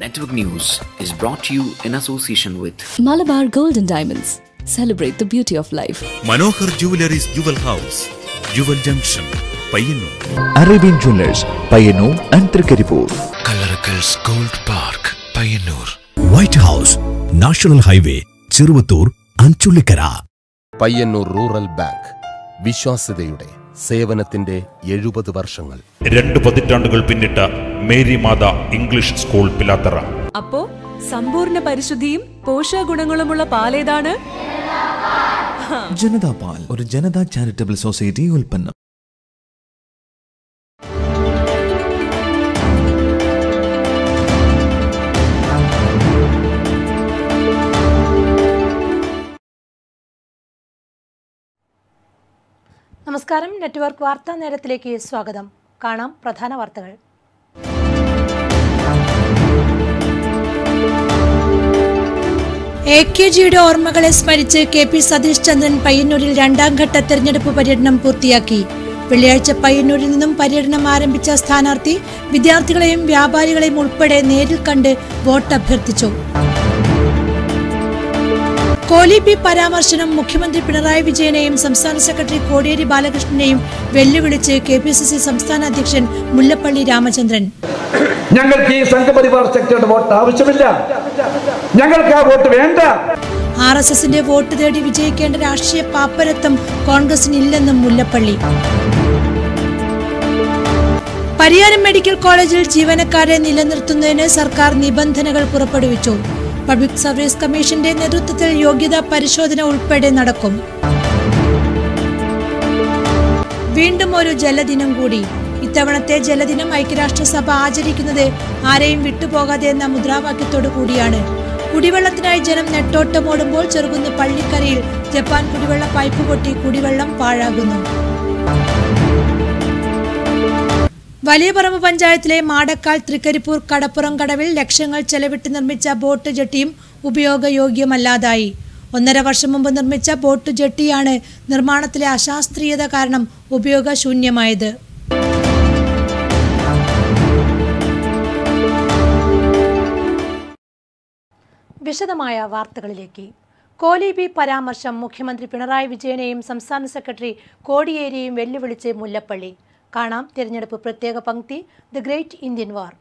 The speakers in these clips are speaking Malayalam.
Network News is brought to you in association with Malabar Gold and Diamonds. Celebrate the beauty of life. Manohar Jewellery's Jewel House, Jewel Junction, Payyannur. Arabian Jewelers, Payyannur and Trikkaripur. Kallarakal's Gold Park, Payyannur. White House, National Highway, Chirvattur, Anchulikara. Payyanur rural bank വിശ്വാസ്യതയുടെ സേവനത്തിന്റെ 70 വർഷങ്ങൾ. 2 പതിറ്റാണ്ടുകൾ പിന്നിട്ട Mary Matha English school Pilathara. അപ്പോ സമ്പൂർണ്ണ പരിശുദ്ധിയും പോഷകഗുണങ്ങളുമുള്ള പാലേതാണ് ജനതാ പാൽ, ഒരു ജനതാ ചാരിറ്റബിൾ സൊസൈറ്റി ഉൽപ്പന്നം. നമസ്കാരം. നെറ്റ്വർക്ക് വാർത്താ നേരത്തിലേക്ക് സ്വാഗതം. കാണാം പ്രധാന വാർത്തകൾ. AKGയുടെ ഓർമ്മകളെ സ്മരിച്ച് KP സതീഷ് ചന്ദ്രൻ പയ്യന്നൂരിൽ 2ാം ഘട്ട തെരഞ്ഞെടുപ്പ് പര്യടനം പൂർത്തിയാക്കി. വെള്ളിയാഴ്ച പയ്യന്നൂരിൽ നിന്നും പര്യടനം ആരംഭിച്ച സ്ഥാനാർത്ഥി വിദ്യാർത്ഥികളെയും വ്യാപാരികളെയും ഉൾപ്പെടെ നേരിൽ കണ്ട് വോട്ട് അഭ്യർത്ഥിച്ചു. കോലി പി പരാമർശനം മുഖ്യമന്ത്രി പിണറായി വിജയനെയും സംസ്ഥാന സെക്രട്ടറി കോടിയേരി ബാലകൃഷ്ണനെയും വെല്ലുവിളിച്ച് KPCC സംസ്ഥാന അധ്യക്ഷൻ മുല്ലപ്പള്ളി രാമചന്ദ്രൻ. ഞങ്ങൾക്ക് ഈ സംഘപരിവാർ ശക്തിയുടെ വോട്ട് ആവശ്യമില്ല, ഞങ്ങൾക്ക് ആ വോട്ട് വേണ്ട. RSSന്റെ വോട്ട് തേടി വിജയിക്കേണ്ട രാഷ്ട്രീയ പാപ്പരത്വം കോൺഗ്രസിനില്ലെന്നും മുല്ലപ്പള്ളി. പരിയാരം മെഡിക്കൽ കോളേജിൽ ജീവനക്കാരെ നിലനിർത്തുന്നതിന് സർക്കാർ നിബന്ധനകൾ പുറപ്പെടുവിച്ചു. പബ്ലിക് സർവീസ് കമ്മീഷന്റെ നേതൃത്വത്തിൽ യോഗ്യതാ പരിശോധന ഉൾപ്പെടെ നടക്കും. വീണ്ടും ഒരു ജലദിനം കൂടി. ഇത്തവണത്തെ ജലദിനം ഐക്യരാഷ്ട്രസഭ ആചരിക്കുന്നത് ആരെയും വിട്ടുപോകാതെ എന്ന മുദ്രാവാക്യത്തോടു കൂടിയാണ്. കുടിവെള്ളത്തിനായി ജനം നെട്ടോട്ടമോടുമ്പോൾ ചെറുകുന്ന് പള്ളിക്കരയിൽ ജപ്പാൻ കുടിവെള്ള പൈപ്പ് പൊട്ടി കുടിവെള്ളം പാഴാകുന്നു. വലിയപറമ്പ് പഞ്ചായത്തിലെ മാടക്കാൽ തൃക്കരിപ്പൂർ കടപ്പുറം കടവിൽ ലക്ഷങ്ങൾ ചെലവിട്ട് നിർമ്മിച്ച ബോട്ട് ജെട്ടിയും ഉപയോഗയോഗ്യമല്ലാതായി. 1.5 വർഷം മുമ്പ് നിർമ്മിച്ച ബോട്ട് ജെട്ടിയാണ് നിർമ്മാണത്തിലെ അശാസ്ത്രീയത കാരണം ഉപയോഗശൂന്യമായത്. വിശദമായ വാർത്തകളിലേക്ക്. കോലി ബി പരാമർശം മുഖ്യമന്ത്രി പിണറായി വിജയനെയും സംസ്ഥാന സെക്രട്ടറി കോടിയേരിയെയും വെല്ലുവിളിച്ച് മുല്ലപ്പള്ളി. കാണാം തിരഞ്ഞെടുപ്പ് പ്രത്യേക പങ്ക്തി ദി ഗ്രേറ്റ് ഇന്ത്യൻ വാർ.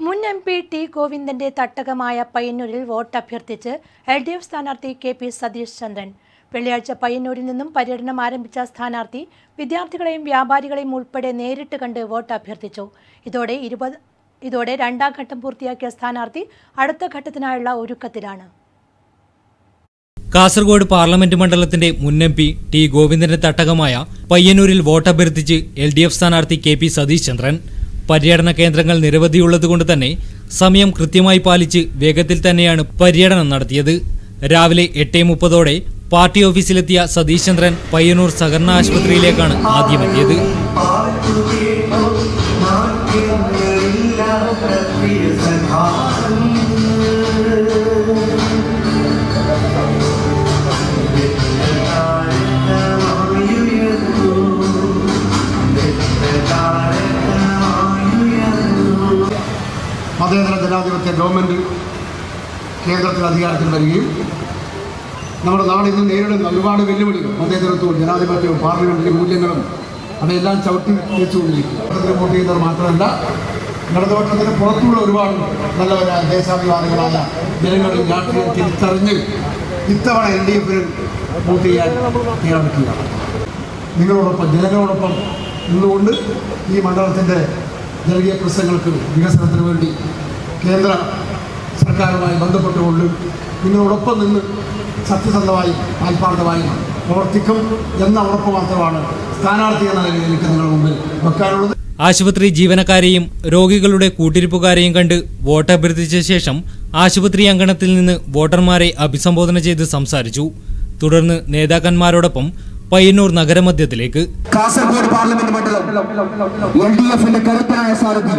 മുൻ MP ടി ഗോവിന്ദന്റെ തട്ടകമായ പയ്യന്നൂരിൽ വോട്ട് അഭ്യർത്ഥിച്ച് LDF സ്ഥാനാർത്ഥി KP സതീഷ് ചന്ദ്രൻ. വെള്ളിയാഴ്ച പയ്യന്നൂരിൽ നിന്നും പര്യടനം ആരംഭിച്ച സ്ഥാനാർത്ഥി വിദ്യാർത്ഥികളെയും വ്യാപാരികളെയും ഉൾപ്പെടെ നേരിട്ട് കണ്ട് വോട്ട് അഭ്യർത്ഥിച്ചു. ഇതോടെ 2ാം ഘട്ടം പൂർത്തിയാക്കിയ സ്ഥാനാർത്ഥി അടുത്ത ഘട്ടത്തിനായുള്ള ഒരുക്കത്തിലാണ്. കാസർഗോഡ് പാർലമെന്റ് മണ്ഡലത്തിന്റെ മുൻ MP ടി ഗോവിന്ദന്റെ തട്ടകമായ പയ്യന്നൂരിൽ വോട്ടഭ്യർത്ഥിച്ച് LDF സ്ഥാനാർത്ഥി KP സതീഷ് ചന്ദ്രൻ. പര്യടന കേന്ദ്രങ്ങൾ നിരവധിയുള്ളതുകൊണ്ട് തന്നെ സമയം കൃത്യമായി പാലിച്ച് വേഗത്തിൽ തന്നെയാണ് പര്യടനം നടത്തിയത്. രാവിലെ 8:30 പാർട്ടി ഓഫീസിലെത്തിയ സതീഷ് ചന്ദ്രൻ പയ്യന്നൂർ സഹകരണ ആശുപത്രിയിലേക്കാണ് ആദ്യമെത്തിയത്. മതേതര ജനാധിപത്യ ഗവൺമെൻറ് കേന്ദ്രത്തിൽ അധികാരത്തിൽ വരികയും നമ്മുടെ നാട് ഇന്ന് നേരിടുന്ന ഒരുപാട് വെല്ലുവിളികൾ, മതേതരത്വവും ജനാധിപത്യവും പാർലമെന്ററി മൂല്യങ്ങളും അതെല്ലാം ചവിട്ടി വെച്ചുകൊണ്ടിരിക്കും. വോട്ട് ചെയ്യുന്നവർ മാത്രമല്ല, ഇടതുപക്ഷത്തിന് പുറത്തുള്ള ഒരുപാട് നല്ലവരായ ദേശാഭിമാനികളായ ജനങ്ങളിൽ രാഷ്ട്രീയം തിരിച്ചറിഞ്ഞ് ഇത്തവണ LDFന് വോട്ട് ചെയ്യാൻ തയ്യാറെടുക്കുക. നിങ്ങളോടൊപ്പം ജനങ്ങളോടൊപ്പം നിന്നുകൊണ്ട് ഈ മണ്ഡലത്തിൻ്റെ ജനകീയ പ്രശ്നങ്ങൾക്ക് വികസനത്തിന് വേണ്ടി കേന്ദ്ര സർക്കാരുമായി ബന്ധപ്പെട്ടുകൊണ്ട് നിങ്ങളോടൊപ്പം നിന്ന് സത്യസന്ധമായും ആത്മാർത്ഥമായും പ്രവർത്തിക്കും എന്ന ഉറപ്പ് മാത്രമാണ് സ്ഥാനാർത്ഥി എന്ന നിലയിൽ എനിക്ക് നിങ്ങളുടെ മുമ്പിൽ വെക്കാനുള്ളത്. ആശുപത്രി ജീവനക്കാരെയും രോഗികളുടെ കൂട്ടിരിപ്പുകാരെയും കണ്ട് വോട്ടഭ്യർത്ഥിച്ച ശേഷം ആശുപത്രി അങ്കണത്തിൽ നിന്ന് വോട്ടർമാരെ അഭിസംബോധന ചെയ്ത് സംസാരിച്ചു. തുടർന്ന് നേതാക്കന്മാരോടൊപ്പം പയ്യന്നൂർ നഗരമധ്യത്തിലേക്ക്. കാസർഗോഡ് പാർലമെന്റ് മണ്ഡലം LDFന്റെ കരുത്തനായ സാരഥി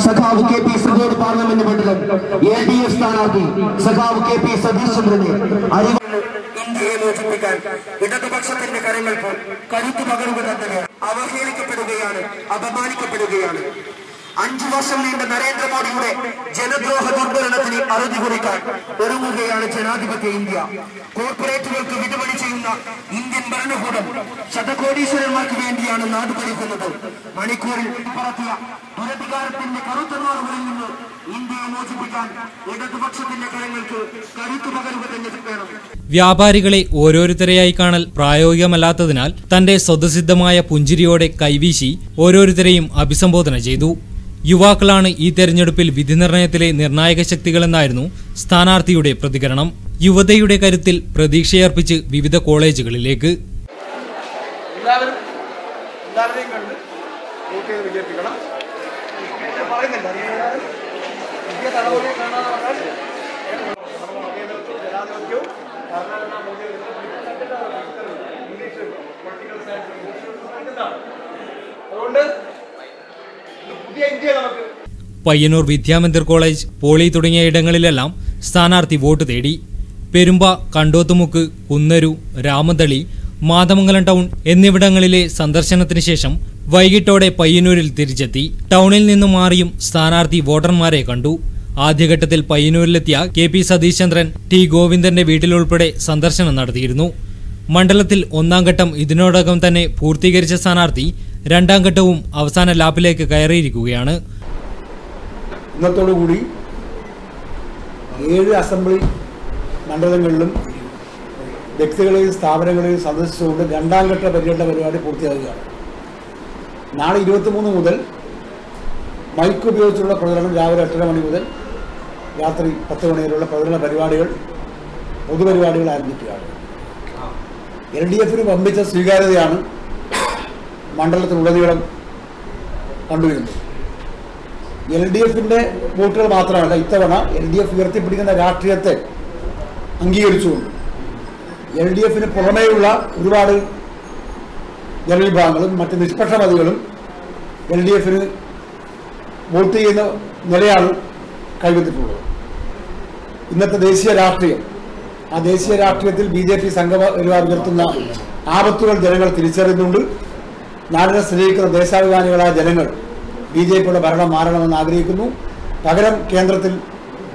സഖാവ് KP കാസർഗോഡ് പാർലമെന്റ് മണ്ഡലം LDF സ്ഥാനാർത്ഥി സഖാവ് KP സതീഷ് ചന്ദ്രനെ ഇന്ത്യയെ മോചിപ്പിക്കാൻ ഇടതുപക്ഷത്തിന്റെ കരങ്ങൾ കരുത്തു പകരുക തന്നെ അവഹേളിക്കപ്പെടുകയാണ്, അപമാനിക്കപ്പെടുകയാണ്. 5 വർഷം നീണ്ട നരേന്ദ്രമോദിയുടെ ജനദ്രോഹ ദുർഭരണത്തിന് അറുതി കുറിക്കാൻ ഒരുങ്ങുകയാണ് ജനാധിപത്യ ഇന്ത്യ. കോർപ്പറേറ്റുകൾക്ക് വിടുപണി ചെയ്യുന്ന ഇന്ത്യൻ ഭരണകൂടം ശതകോടീശ്വരന്മാർക്ക് വേണ്ടിയാണ് നാട് ഭരിക്കുന്നത്. മണിക്കൂറിൽ പറത്തിയ ദുരധികാരത്തിന്റെ കറുത്തമാറുകളിൽ നിന്ന് ഇന്ത്യയെ മോചിപ്പിക്കാൻ ഇടതുപക്ഷത്തിന്റെ കരങ്ങൾക്ക് കരുത്തു പകരുക തന്നെ വേണം. വ്യാപാരികളെ ഓരോരുത്തരെയായി കാണൽ പ്രായോഗികമല്ലാത്തതിനാൽ തന്റെ സ്വതസിദ്ധമായ പുഞ്ചിരിയോടെ കൈവീശി ഓരോരുത്തരെയും അഭിസംബോധന ചെയ്തു. യുവാക്കളാണ് ഈ തെരഞ്ഞെടുപ്പിൽ വിധിനിർണയത്തിലെ നിർണായക ശക്തികളെന്നായിരുന്നു സ്ഥാനാർത്ഥിയുടെ പ്രതികരണം. യുവതയുടെ കരുത്തിൽ പ്രതീക്ഷയർപ്പിച്ച് വിവിധ കോളേജുകളിലേക്ക്. പയ്യന്നൂർ വിദ്യാമന്ദിർ കോളേജ്, പോളി തുടങ്ങിയ ഇടങ്ങളിലെല്ലാം സ്ഥാനാർത്ഥി വോട്ട് തേടി. പെരുമ്പ, കണ്ടോത്തുമുക്ക്, കുന്നരു, രാമതളി, മാതമംഗലം ടൗൺ എന്നിവിടങ്ങളിലെ സന്ദർശനത്തിന് ശേഷം വൈകിട്ടോടെ പയ്യന്നൂരിൽ തിരിച്ചെത്തി. ടൗണിൽ നിന്നും മാറിയും സ്ഥാനാർത്ഥി വോട്ടർമാരെ കണ്ടു. ആദ്യഘട്ടത്തിൽ പയ്യന്നൂരിലെത്തിയ KP സതീഷ് ചന്ദ്രൻ T ഗോവിന്ദന്റെ വീട്ടിലുൾപ്പെടെ സന്ദർശനം നടത്തിയിരുന്നു. മണ്ഡലത്തിൽ 1ാം ഘട്ടം ഇതിനോടകം തന്നെ പൂർത്തീകരിച്ച സ്ഥാനാർത്ഥി 2ാം ഘട്ടവും അവസാന ലാപ്പിലേക്ക് കയറിയിരിക്കുകയാണ്. ഇന്നത്തോടുകൂടി 7 അസംബ്ലി മണ്ഡലങ്ങളിലും വ്യക്തികളെയും സ്ഥാപനങ്ങളെയും സന്ദർശിച്ചുകൊണ്ട് 2ാം ഘട്ട പര്യടന പരിപാടി പൂർത്തിയാകുകയാണ്. നാളെ 23 മുതൽ മൈക്ക് ഉപയോഗിച്ചുള്ള പ്രചരണം രാവിലെ 8:30 മണി മുതൽ രാത്രി 10 മണി വരെയുള്ള പ്രചരണ പരിപാടികൾ, പൊതുപരിപാടികൾ ആരംഭിക്കുകയാണ്. LDFന് വമ്പിച്ച സ്വീകാര്യതയാണ് മണ്ഡലത്തിലുടനീളം കണ്ടുവരുന്നത്. LDFന്റെ വോട്ടുകൾ മാത്രമല്ല, ഇത്തവണ LDF ഉയർത്തിപ്പിടിക്കുന്ന രാഷ്ട്രീയത്തെ അംഗീകരിച്ചുകൊണ്ട് LDFന് പുറമേയുള്ള ഒരുപാട് ജനവിഭാഗങ്ങളും മറ്റ് നിഷ്പക്ഷമതികളും LDFന് വോട്ട് ചെയ്യുന്ന നിലയാണ് കൈവന്നിട്ടുള്ളത്. ഇന്നത്തെ ദേശീയ രാഷ്ട്രീയം, ആ ദേശീയ രാഷ്ട്രീയത്തിൽ BJP സംഘപരിവാർ ഉയർത്തുന്ന ആപത്തുകൾ ജനങ്ങൾ തിരിച്ചറിയുന്നുണ്ട്. നാടിനെ സ്നേഹിക്കുന്ന ദേശാഭിമാനികളായ ജനങ്ങൾ BJPയുടെ ഭരണം മാറണമെന്ന് ആഗ്രഹിക്കുന്നു. പകരം കേന്ദ്രത്തിൽ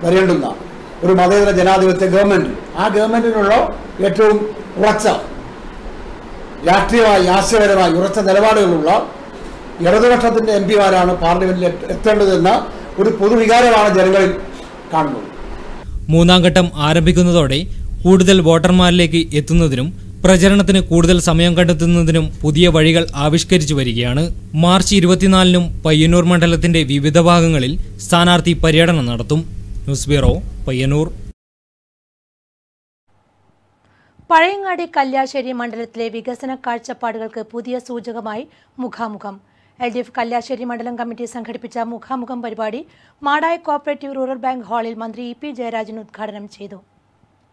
വരേണ്ടുന്ന ഒരു മതേതര ജനാധിപത്യ ഗവൺമെന്റ്, ആ ഗവൺമെന്റിനുള്ള ഏറ്റവും ഉറച്ച രാഷ്ട്രീയമായി ആശയപരമായി ഉറച്ച നിലപാടുകളുള്ള ഇടതുപക്ഷത്തിന്റെ MPമാരാണ് പാർലമെന്റിൽ എത്തേണ്ടതെന്ന ഒരു പൊതുവികാരമാണ് ജനങ്ങളിൽ കാണുന്നത്. 3ാം ഘട്ടം ആരംഭിക്കുന്നതോടെ കൂടുതൽ വോട്ടർമാരിലേക്ക് എത്തുന്നതിനും പ്രചരണത്തിന് കൂടുതൽ സമയം കണ്ടെത്തുന്നതിനും പുതിയ വഴികൾ ആവിഷ്കരിച്ചു വരികയാണ്. മാർച്ച് 24-നും പയ്യന്നൂർ മണ്ഡലത്തിന്റെ വിവിധ ഭാഗങ്ങളിൽ സ്ഥാനാർത്ഥി പര്യടനം നടത്തും. News bureau, Payyanur. പഴയങ്ങാടി കല്യാശ്ശേരി മണ്ഡലത്തിലെ വികസന കാഴ്ചപ്പാടുകൾക്ക് പുതിയ സൂചകമായി മുഖാമുഖം. LDF കല്യാശ്ശേരി മണ്ഡലം കമ്മിറ്റി സംഘടിപ്പിച്ച മുഖാമുഖം പരിപാടി മാടായി കോഓപ്പറേറ്റീവ് റൂറൽ ബാങ്ക് ഹാളിൽ മന്ത്രി EP ജയരാജൻ ഉദ്ഘാടനം ചെയ്തു.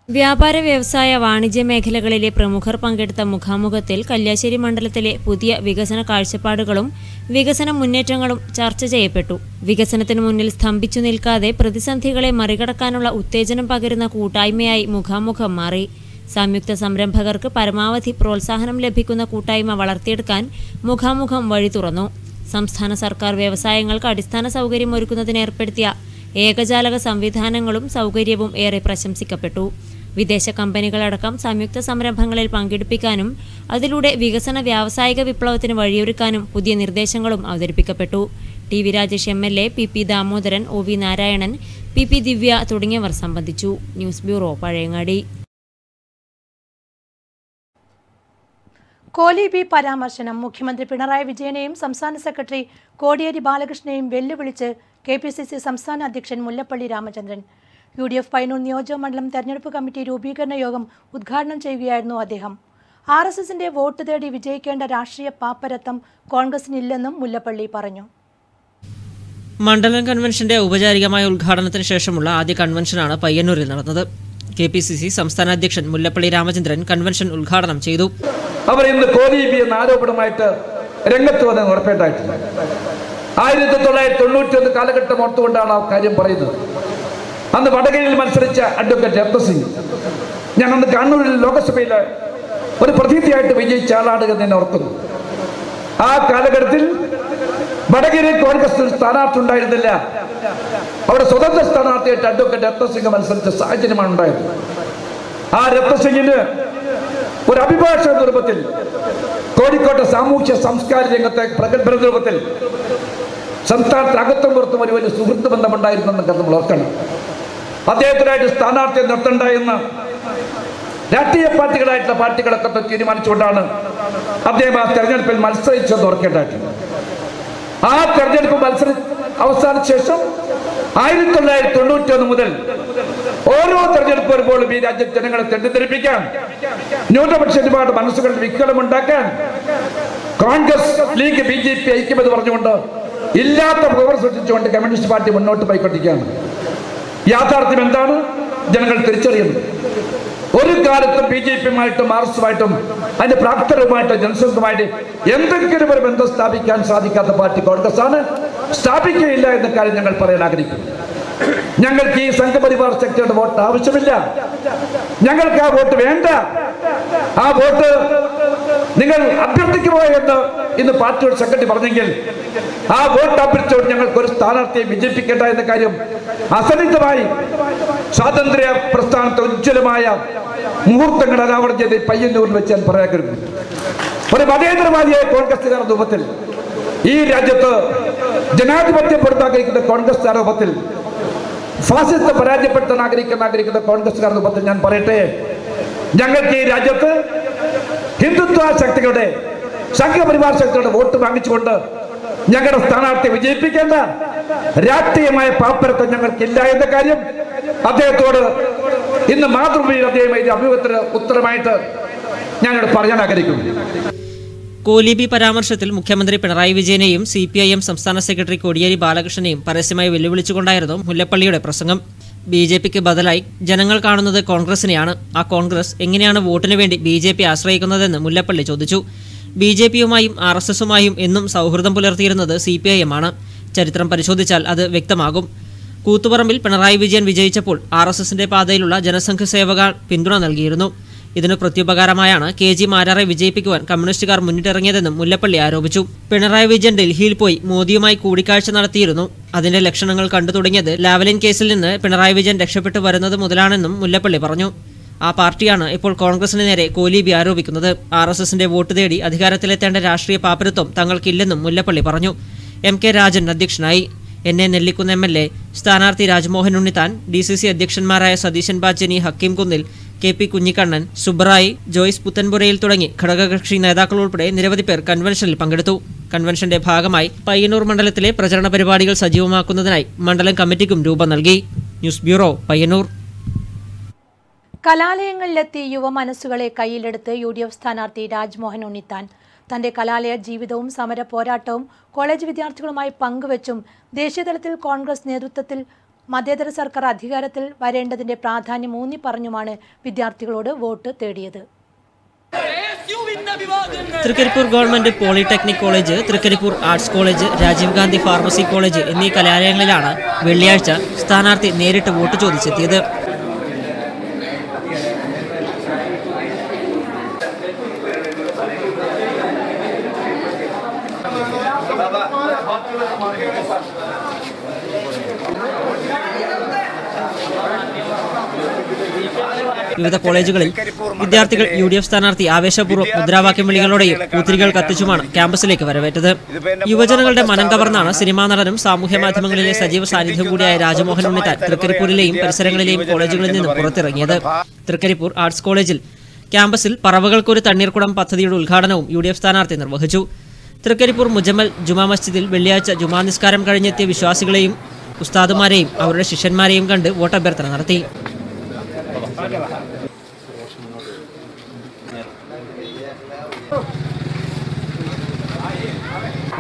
വ്യാപാര, വ്യവസായ, വാണിജ്യ മേഖലകളിലെ പ്രമുഖർ പങ്കെടുത്ത മുഖാമുഖത്തിൽ കല്യാശ്ശേരി മണ്ഡലത്തിലെ പുതിയ വികസന കാഴ്ചപ്പാടുകളും വികസന മുന്നേറ്റങ്ങളും ചർച്ച ചെയ്യപ്പെട്ടു. വികസനത്തിനു മുന്നിൽ സ്തംഭിച്ചു നിൽക്കാതെ പ്രതിസന്ധികളെ മറികടക്കാനുള്ള ഉത്തേജനം പകരുന്ന കൂട്ടായ്മയായി മുഖാമുഖം മാറി. സംയുക്ത സംരംഭകർക്ക് പരമാവധി പ്രോത്സാഹനം ലഭിക്കുന്ന കൂട്ടായ്മ വളർത്തിയെടുക്കാൻ മുഖാമുഖം വഴി തുറന്നു. സംസ്ഥാന സർക്കാർ വ്യവസായങ്ങൾക്ക് അടിസ്ഥാന സൗകര്യം ഒരുക്കുന്നതിന് ഏർപ്പെടുത്തിയ ഏകജാലക സംവിധാനങ്ങളും സൗകര്യവും ഏറെ പ്രശംസിക്കപ്പെട്ടു. വിദേശ കമ്പനികളടക്കം സംയുക്ത സംരംഭങ്ങളിൽ പങ്കെടുപ്പിക്കാനും അതിലൂടെ വികസന വ്യാവസായിക വിപ്ലവത്തിന് വഴിയൊരുക്കാനും പുതിയ നിർദ്ദേശങ്ങളും അവതരിപ്പിക്കപ്പെട്ടു. TV Rajesh MLA, PP Damodaran, OV Narayanan, PP Divya തുടങ്ങിയവർ സംബന്ധിച്ചു. News bureau, Pazhayangadi. കോലി ബി പരാമർശനം മുഖ്യമന്ത്രി പിണറായി വിജയനെയും സംസ്ഥാന സെക്രട്ടറി കോടിയേരി ബാലകൃഷ്ണനെയും വെല്ലുവിളിച്ച് KPCC സംസ്ഥാന അധ്യക്ഷൻ മുല്ലപ്പള്ളി രാമചന്ദ്രൻ. UDF പയ്യന്നൂർ നിയോജകമണ്ഡലം തെരഞ്ഞെടുപ്പ് കമ്മിറ്റി രൂപീകരണ യോഗം ഉദ്ഘാടനം ചെയ്യുകയായിരുന്നു അദ്ദേഹം. RSSന്റെ വോട്ട് തേടി വിജയിക്കേണ്ട രാഷ്ട്രീയ പാപ്പരത്വം കോൺഗ്രസിനില്ലെന്നും മുല്ലപ്പള്ളി പറഞ്ഞു. മണ്ഡലം കൺവെൻഷന്റെ ഔപചാരികമായ ഉദ്ഘാടനത്തിന് ശേഷമുള്ള ആദ്യ കൺവെൻഷനാണ് പയ്യന്നൂരിൽ നടന്നത്. KPCC സംസ്ഥാന അധ്യക്ഷൻ മുല്ലപ്പള്ളി രാമചന്ദ്രൻ കൺവെൻഷൻ ഉദ്ഘാടനം ചെയ്തു. അവർ ഇന്ന് കോലീബി എന്ന ആരോപണമായിട്ട് രംഗത്ത് വന്ന് ഉറപ്പേണ്ടായിട്ടില്ല. 1991 കാലഘട്ടം ഓർത്തുകൊണ്ടാണ് ആ കാര്യം പറയുന്നത്. അന്ന് വടകരയിൽ മത്സരിച്ച അഡ്വക്കേറ്റ് രത്നസിംഗ്, ഞാൻ അന്ന് കണ്ണൂരിൽ ലോകസഭയിൽ ഒരു പ്രതിനിധിയായിട്ട് വിജയിച്ച ആളാണ് എന്ന് ഞാൻ ഓർക്കുന്നു. ആ കാലഘട്ടത്തിൽ വടകരയിൽ കോൺഗ്രസ് സ്ഥാനാർത്ഥി ഉണ്ടായിരുന്നില്ല. അവിടെ സ്വതന്ത്ര സ്ഥാനാർത്ഥിയായിട്ട് അഡ്വക്കേറ്റ് രത്നസിംഗ് മത്സരിച്ച സാഹചര്യമാണ് ഉണ്ടായത്. ആ രത്നസിംഗിന് ഒരു അഭിഭാഷക രൂപത്തിൽ കോഴിക്കോട്ടെ സാമൂഹ്യ സംസ്കാര രംഗത്തെ പ്രഗത്ഭ രൂപത്തിൽ സംസ്ഥാനത്ത് അകത്തും പുറത്തും ഒരു വലിയ സുഹൃത്ത് ബന്ധമുണ്ടായിരുന്നെന്ന് നമ്മൾ ഓർക്കണം. അദ്ദേഹത്തിനായിട്ട് സ്ഥാനാർത്ഥിയെ നിർത്തണ്ട എന്ന് രാഷ്ട്രീയ പാർട്ടികളായിട്ടുള്ള പാർട്ടികളൊക്കെ തീരുമാനിച്ചുകൊണ്ടാണ് അദ്ദേഹം ആ തെരഞ്ഞെടുപ്പിൽ മത്സരിച്ചെന്ന് ഓർക്കേണ്ടതായിട്ടുണ്ട്. ആ തെരഞ്ഞെടുപ്പ് അവസാനിച്ച ശേഷം 1991 മുതൽ ഓരോ തെരഞ്ഞെടുപ്പ് വരുമ്പോഴും ഈ രാജ്യത്തെ ജനങ്ങളെ തെറ്റിദ്ധരിപ്പിക്കാൻ, ന്യൂനപക്ഷ മനസ്സുകളിൽ വിക്കലമുണ്ടാക്കാൻ കോൺഗ്രസ്, ലീഗ്, BJP ഐക്യമെന്ന് പറഞ്ഞുകൊണ്ട് ഇല്ലാത്ത പവർ സൃഷ്ടിച്ചുകൊണ്ട് കമ്മ്യൂണിസ്റ്റ് പാർട്ടി മുന്നോട്ട് പോയിക്കൊണ്ടിരിക്കുകയാണ്. യാഥാർത്ഥ്യം എന്താണ് ജനങ്ങൾ തിരിച്ചറിയുന്നത്. ഒരു കാലത്തും BJP-യുമായിട്ടും RSS-ഉമായിട്ടും അതിന്റെ പ്രാപ്തരുമായിട്ട് ജനസംഘമായിട്ട് എന്തെങ്കിലും ഒരു ബന്ധം സ്ഥാപിക്കാൻ സാധിക്കാത്ത പാർട്ടി കോൺഗ്രസ് ആണ്. സ്ഥാപിക്കുകയില്ല എന്ന കാര്യം ഞങ്ങൾ പറയാൻ ആഗ്രഹിക്കുന്നു. ഞങ്ങൾക്ക് ഈ സംഘപരിവാർ ശക്തിയുടെ വോട്ട് ആവശ്യമില്ല. ഞങ്ങൾക്ക് ആ വോട്ട് വേണ്ട. ആ വോട്ട് നിങ്ങൾ അഭ്യർത്ഥിക്കുമോ എന്ന് ഇന്ന് പാർട്ടിയുടെ സെക്രട്ടറി പറഞ്ഞെങ്കിൽ ആ വോട്ട് അഭ്യർത്ഥിച്ചോട് ഞങ്ങൾക്ക് ഒരു സ്ഥാനാർത്ഥിയെ വിജയിപ്പിക്കേണ്ട എന്ന കാര്യം അസന്നിഗ്ധമായി സ്വാതന്ത്ര്യ പ്രസ്ഥാനത്തെ ഉജ്ജ്വലമായ മുഹൂർത്തങ്ങൾ അനാവരണം ചെയ്ത് പയ്യന്നൂരിൽ വെച്ച് ഞാൻ പറയാൻ ഒരു മതേതരവാദിയായ കോൺഗ്രസ്സുകാരുടെ രൂപത്തിൽ ഈ രാജ്യത്ത് ജനാധിപത്യം പുറത്താഗ്രഹിക്കുന്ന കോൺഗ്രസ് രൂപത്തിൽ ഫാസിസ്റ്റ് പരാജയപ്പെടുത്താൻ ആഗ്രഹിക്കുന്ന കോൺഗ്രസ്സുകാരുടെ രൂപത്തിൽ ഞാൻ പറയട്ടെ, ഞങ്ങൾക്ക് ഈ രാജ്യത്ത് ഹിന്ദുത്വ ശക്തികളുടെ, സംഘപരിവാർ ശക്തികളുടെ വോട്ട് വാങ്ങിച്ചുകൊണ്ട് ഞങ്ങളുടെ സ്ഥാനാർത്ഥിയെ വിജയിപ്പിക്കേണ്ട രാഷ്ട്രീയമായ പാപ്പരത്വം ഞങ്ങൾക്കില്ല എന്ന കാര്യം അദ്ദേഹത്തോട് ഇന്ന് മാതൃഭൂമിയിൽ അദ്ദേഹം എഴുതിയ അഭിമുഖത്തിന് ഉത്തരമായിട്ട് ഞാനിവിടെ പറയാൻ ആഗ്രഹിക്കുന്നു. കോലീബി പരാമർശത്തിൽ മുഖ്യമന്ത്രി പിണറായി വിജയനെയും CPIM സംസ്ഥാന സെക്രട്ടറി കോടിയേരി ബാലകൃഷ്ണനെയും പരസ്യമായി വെല്ലുവിളിച്ചുകൊണ്ടായിരുന്നു മുല്ലപ്പള്ളിയുടെ പ്രസംഗം. BJPക്ക് ബദലായി ജനങ്ങൾ കാണുന്നത് കോൺഗ്രസിനെയാണ്. ആ കോൺഗ്രസ് എങ്ങനെയാണ് വോട്ടിനു വേണ്ടി BJP ആശ്രയിക്കുന്നതെന്ന് മുല്ലപ്പള്ളി ചോദിച്ചു. BJPയുമായും RSSുമായും എന്നും സൗഹൃദം പുലർത്തിയിരുന്നത് CPIM ആണ്. ചരിത്രം പരിശോധിച്ചാൽ അത് വ്യക്തമാകും. കൂത്തുപറമ്പിൽ പിണറായി വിജയൻ വിജയിച്ചപ്പോൾ RSSന്റെ പാതയിലുള്ള ജനസംഘ സേവക പിന്തുണ നൽകിയിരുന്നു. ഇതിന് പ്രത്യുപകാരമായാണ് KG മാരാറെ വിജയിപ്പിക്കുവാൻ കമ്മ്യൂണിസ്റ്റുകാർ മുന്നിട്ടിറങ്ങിയതെന്നും മുല്ലപ്പള്ളി ആരോപിച്ചു. പിണറായി വിജയൻ ഡൽഹിയിൽ പോയി മോദിയുമായി കൂടിക്കാഴ്ച നടത്തിയിരുന്നു. അതിന്റെ ലക്ഷണങ്ങൾ കണ്ടു തുടങ്ങിയത് ലാവലിൻ കേസിൽ നിന്ന് പിണറായി വിജയൻ രക്ഷപ്പെട്ടു വരുന്നത് മുതലാണെന്നും മുല്ലപ്പള്ളി പറഞ്ഞു. ആ പാർട്ടിയാണ് ഇപ്പോൾ കോൺഗ്രസിന് നേരെ കോലീബി ആരോപിക്കുന്നത്. RSSന്റെ വോട്ട് തേടി അധികാരത്തിലെത്തേണ്ട രാഷ്ട്രീയ പാപ്പരത്വം തങ്ങൾക്കില്ലെന്നും മുല്ലപ്പള്ളി പറഞ്ഞു. MK രാജൻ അധ്യക്ഷനായി. NA നെല്ലിക്കുന്ന് MLA സ്ഥാനാർത്ഥി രാജ്മോഹൻ ഉണ്ണിത്താൻ, DCC അധ്യക്ഷന്മാരായ സതീശൻ ബാച്ചനി, ഹക്കീം കുന്നിൽ, KP കുഞ്ഞിക്കണ്ണൻ, സുബ്രായി, ജോയ്സ് പുത്തൻപുരയിൽ തുടങ്ങി ഘടകകക്ഷി നേതാക്കൾ ഉൾപ്പെടെ നിരവധി പേർ കൺവെൻഷനിൽ പങ്കെടുത്തു. കൺവെൻഷന്റെ ഭാഗമായി പയ്യന്നൂർ മണ്ഡലത്തിലെ പ്രചരണ പരിപാടികൾ സജീവമാക്കുന്നതിനായി മണ്ഡലം കമ്മിറ്റിക്കും രൂപം നൽകി. News bureau, Payyanur. കലാലയങ്ങളിലെത്തി യുവമനസ്സുകളെ കയ്യിലെടുത്ത് UDF സ്ഥാനാർത്ഥി രാജ്മോഹൻ ഉണ്ണിത്താൻ തന്റെ കലാലയ ജീവിതവും സമര പോരാട്ടവും കോളേജ് വിദ്യാർത്ഥികളുമായി പങ്കുവച്ചും ദേശീയതലത്തിൽ കോൺഗ്രസ് നേതൃത്വത്തിൽ മതേതര സർക്കാർ അധികാരത്തിൽ വരേണ്ടതിന്റെ പ്രാധാന്യം ഊന്നി പറഞ്ഞുമാണ് വിദ്യാർത്ഥികളോട് വോട്ട് തേടിയത്. Thrikkaripur government polytechnic college, Thrikkaripur arts college, Rajiv Gandhi pharmacy college എന്നീ കലാലയങ്ങളിലാണ് വെള്ളിയാഴ്ച സ്ഥാനാർത്ഥി നേരിട്ട് വോട്ട് ചോദിച്ചെത്തിയത്. വിവിധ കോളേജുകളിൽ വിദ്യാർത്ഥികൾ UDF സ്ഥാനാർത്ഥി ആവേശപൂർവ്വം മുദ്രാവാക്യം വിളികളോടെയും പൂത്തിരികൾ കത്തിച്ചുമാണ് ക്യാമ്പസിലേക്ക് വരവേറ്റത്. യുവജനങ്ങളുടെ മനം കവർന്നാണ് സിനിമാ നടനും സാമൂഹ്യ മാധ്യമങ്ങളിലെ സജീവ സാന്നിധ്യം കൂടിയായ രാജ്മോഹൻ ഉണ്ണിത്താൻ തൃക്കരിപ്പൂരിലെയും പരിസരങ്ങളിലെയും കോളേജുകളിൽ നിന്നും പുറത്തിറങ്ങിയത്. തൃക്കരിപ്പൂർ ആർട്സ് കോളേജിൽ ക്യാമ്പസിൽ പറവകൾക്കൊരു തണ്ണീർക്കുടം പദ്ധതിയുടെ ഉദ്ഘാടനവും UDF സ്ഥാനാർത്ഥി നിർവഹിച്ചു. തൃക്കരിപ്പൂർ മുജമ്മൽ ജുമാ മസ്ജിദിൽ വെള്ളിയാഴ്ച ജുമാ നിസ്കാരം കഴിഞ്ഞെത്തിയ വിശ്വാസികളെയും ഉസ്താദുമാരെയും അവരുടെ ശിഷ്യന്മാരെയും കണ്ട് വോട്ടഭ്യർത്ഥന നടത്തി.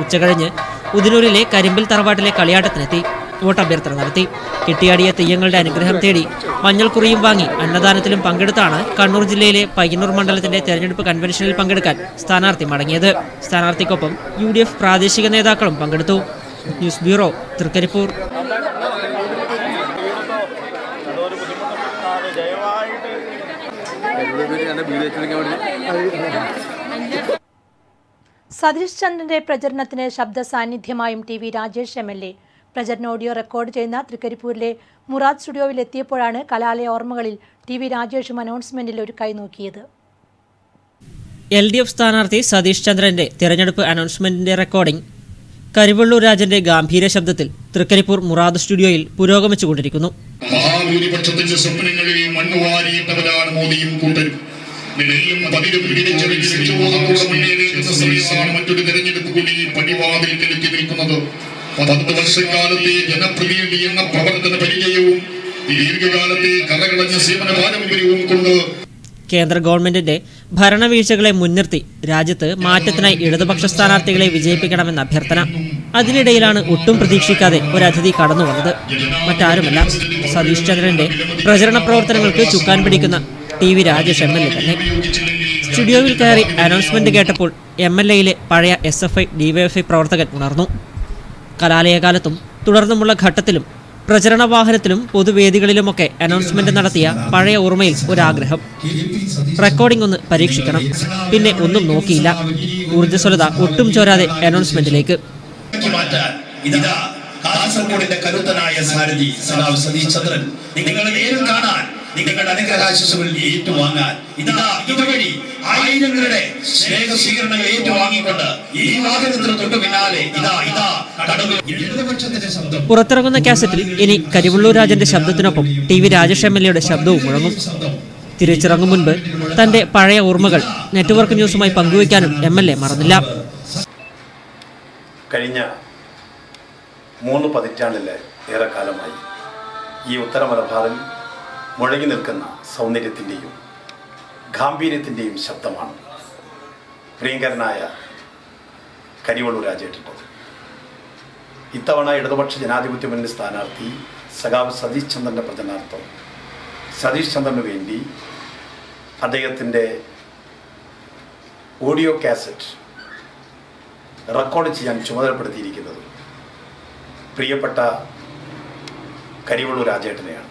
ഉച്ചകഴിഞ്ഞ് ഉദിനൂരിലെ കരിമ്പിൽ തറവാട്ടിലെ കളിയാട്ടത്തിനെത്തി. വോട്ടഭ്യർത്ഥന നടത്തി. കെട്ടിയാടിയ തെയ്യങ്ങളുടെ അനുഗ്രഹം തേടി മഞ്ഞൾക്കുറിയും വാങ്ങി അന്നദാനത്തിലും പങ്കെടുത്താണ് കണ്ണൂർ ജില്ലയിലെ പയ്യന്നൂർ മണ്ഡലത്തിന്റെ തെരഞ്ഞെടുപ്പ് കൺവെൻഷനിൽ പങ്കെടുക്കാൻ സ്ഥാനാർത്ഥി മടങ്ങിയത്. സ്ഥാനാർത്ഥിക്കൊപ്പം UDF പ്രാദേശിക നേതാക്കളും പങ്കെടുത്തു. News bureau, Trikaripur. സതീഷ് ചന്ദ്രന്റെ പ്രചരണത്തിന് ശബ്ദ സാന്നിധ്യമായും TV രാജേഷ് MLA പ്രചരണ ഓഡിയോ റെക്കോർഡ് ചെയ്യുന്ന തൃക്കരിപ്പൂരിലെ മുറാദ് സ്റ്റുഡിയോയിൽ എത്തിയപ്പോഴാണ് കലാലയ ഓർമ്മകളിൽ TV രാജേഷും അനൗൺസ്മെന്റിൽ ഒരു കൈ നോക്കിയത്. LDF സ്ഥാനാർത്ഥി സതീഷ് ചന്ദ്രന്റെ തെരഞ്ഞെടുപ്പ് അനൗൺസ്മെന്റിന്റെ റെക്കോർഡിംഗ് കരിവള്ളൂർ രാജന്റെ ഗാംഭീര്യ ശബ്ദത്തിൽ തൃക്കരിപ്പൂർ മുറാദ് സ്റ്റുഡിയോയിൽ പുരോഗമിച്ചുകൊണ്ടിരിക്കുന്നു. മഹാഭൂരിപക്ഷത്തിന്റെ സ്വപ്നങ്ങളെയും മണ്ണുവാരിയിട്ടവരാണ് മോദിയും കൂട്ടരും. മറ്റൊരു തെരഞ്ഞെടുപ്പ് കൂടി പടിവാതിൽ നിലയ്ക്ക് നിൽക്കുന്നത്. 10 വർഷക്കാലത്തെ ജനപ്രതിനിധി എന്ന പ്രവർത്തന പരിചയവും ദീർഘകാലത്തെ കറകളഞ്ഞ സേവന പാരമ്പര്യവും കൊണ്ട് കേന്ദ്ര ഗവൺമെന്റിന്റെ ഭരണവീഴ്ചകളെ മുൻനിർത്തി രാജ്യത്ത് മാറ്റത്തിനായി ഇടതുപക്ഷ സ്ഥാനാർത്ഥികളെ വിജയിപ്പിക്കണമെന്ന അഭ്യർത്ഥന. അതിനിടയിലാണ് ഒട്ടും പ്രതീക്ഷിക്കാതെ ഒരു അതിഥി കടന്നു വന്നത്. മറ്റാരുമല്ല, സതീഷ് ചന്ദ്രന്റെ പ്രചരണ പ്രവർത്തനങ്ങൾക്ക് ചുക്കാൻ പിടിക്കുന്ന TV രാജേഷ് MLA തന്നെ. സ്റ്റുഡിയോയിൽ കയറി അനൗൺസ്മെന്റ് കേട്ടപ്പോൾ MLAയിലെ പഴയ SFI DYFI പ്രവർത്തകൻ ഉണർന്നു. കലാലയകാലത്തും തുടർന്നുമുള്ള ഘട്ടത്തിലും പ്രചരണ വാഹനത്തിലും പൊതുവേദികളിലുമൊക്കെ അനൗൺസ്മെന്റ് നടത്തിയ പഴയ ഓർമ്മയിൽ ഒരാഗ്രഹം. റെക്കോർഡിംഗ് ഒന്ന് പരീക്ഷിക്കണം. പിന്നെ ഒന്നും നോക്കിയില്ല. ഊർജ്ജസ്വലത ഒട്ടും ചോരാതെ അനൗൺസ്മെന്റിലേക്ക്. കാസർഗോഡിന്റെ കരുത്തനായ സാരഥി സഖാവ് സതീഷ് ചന്ദ്രൻ നിങ്ങളെ നേരിൽ കാണാൻ, നിങ്ങളുടെ അനുഗ്രഹാശിസുകൾ ഏറ്റുവാങ്ങാൻ ഇതുവഴി ആയിരങ്ങളുടെ സ്നേഹ സ്വീകരണങ്ങൾ ഏറ്റുവാങ്ങിക്കൊണ്ട് ഈ വാഹനത്തിന് തൊട്ട് പിന്നാലെ പുറത്തിറങ്ങുന്ന കാസറ്റിൽ ഇനി കരിവള്ളൂർ രാജന്റെ ശബ്ദത്തിനൊപ്പം TV രാജേഷ് MLAയുടെ ശബ്ദവും മുഴങ്ങും. തിരിച്ചിറങ്ങും മുൻപ് തന്റെ പഴയ ഓർമ്മകൾ നെറ്റ്വർക്ക് ന്യൂസുമായി പങ്കുവയ്ക്കാനും MLA മറന്നില്ല. കഴിഞ്ഞ 3 പതിറ്റാണ്ടിലെ ഏറെക്കാലമായി ഈ ഉത്തര മലബാറിൽ മുഴങ്ങി നിൽക്കുന്ന സൗന്ദര്യത്തിൻ്റെയും ഗാംഭീര്യത്തിൻ്റെയും ശബ്ദമാണ് പ്രിയങ്കരനായ കരിവള്ളൂർ രാജേട്ടൻ്റെത്. ഇത്തവണ ഇടതുപക്ഷ ജനാധിപത്യ മുന്നണി സ്ഥാനാർത്ഥി സഖാവ് സതീഷ് ചന്ദ്രൻ്റെ പ്രചരണാർത്ഥം സതീഷ് ചന്ദ്രന് വേണ്ടി അദ്ദേഹത്തിൻ്റെ ഓഡിയോ കാസറ്റ് റെക്കോർഡ് ചെയ്യാൻ ചുമതലപ്പെടുത്തിയിരിക്കുന്നത് പ്രിയപ്പെട്ട കരിവള്ളൂർ രാജേട്ടനെയാണ്.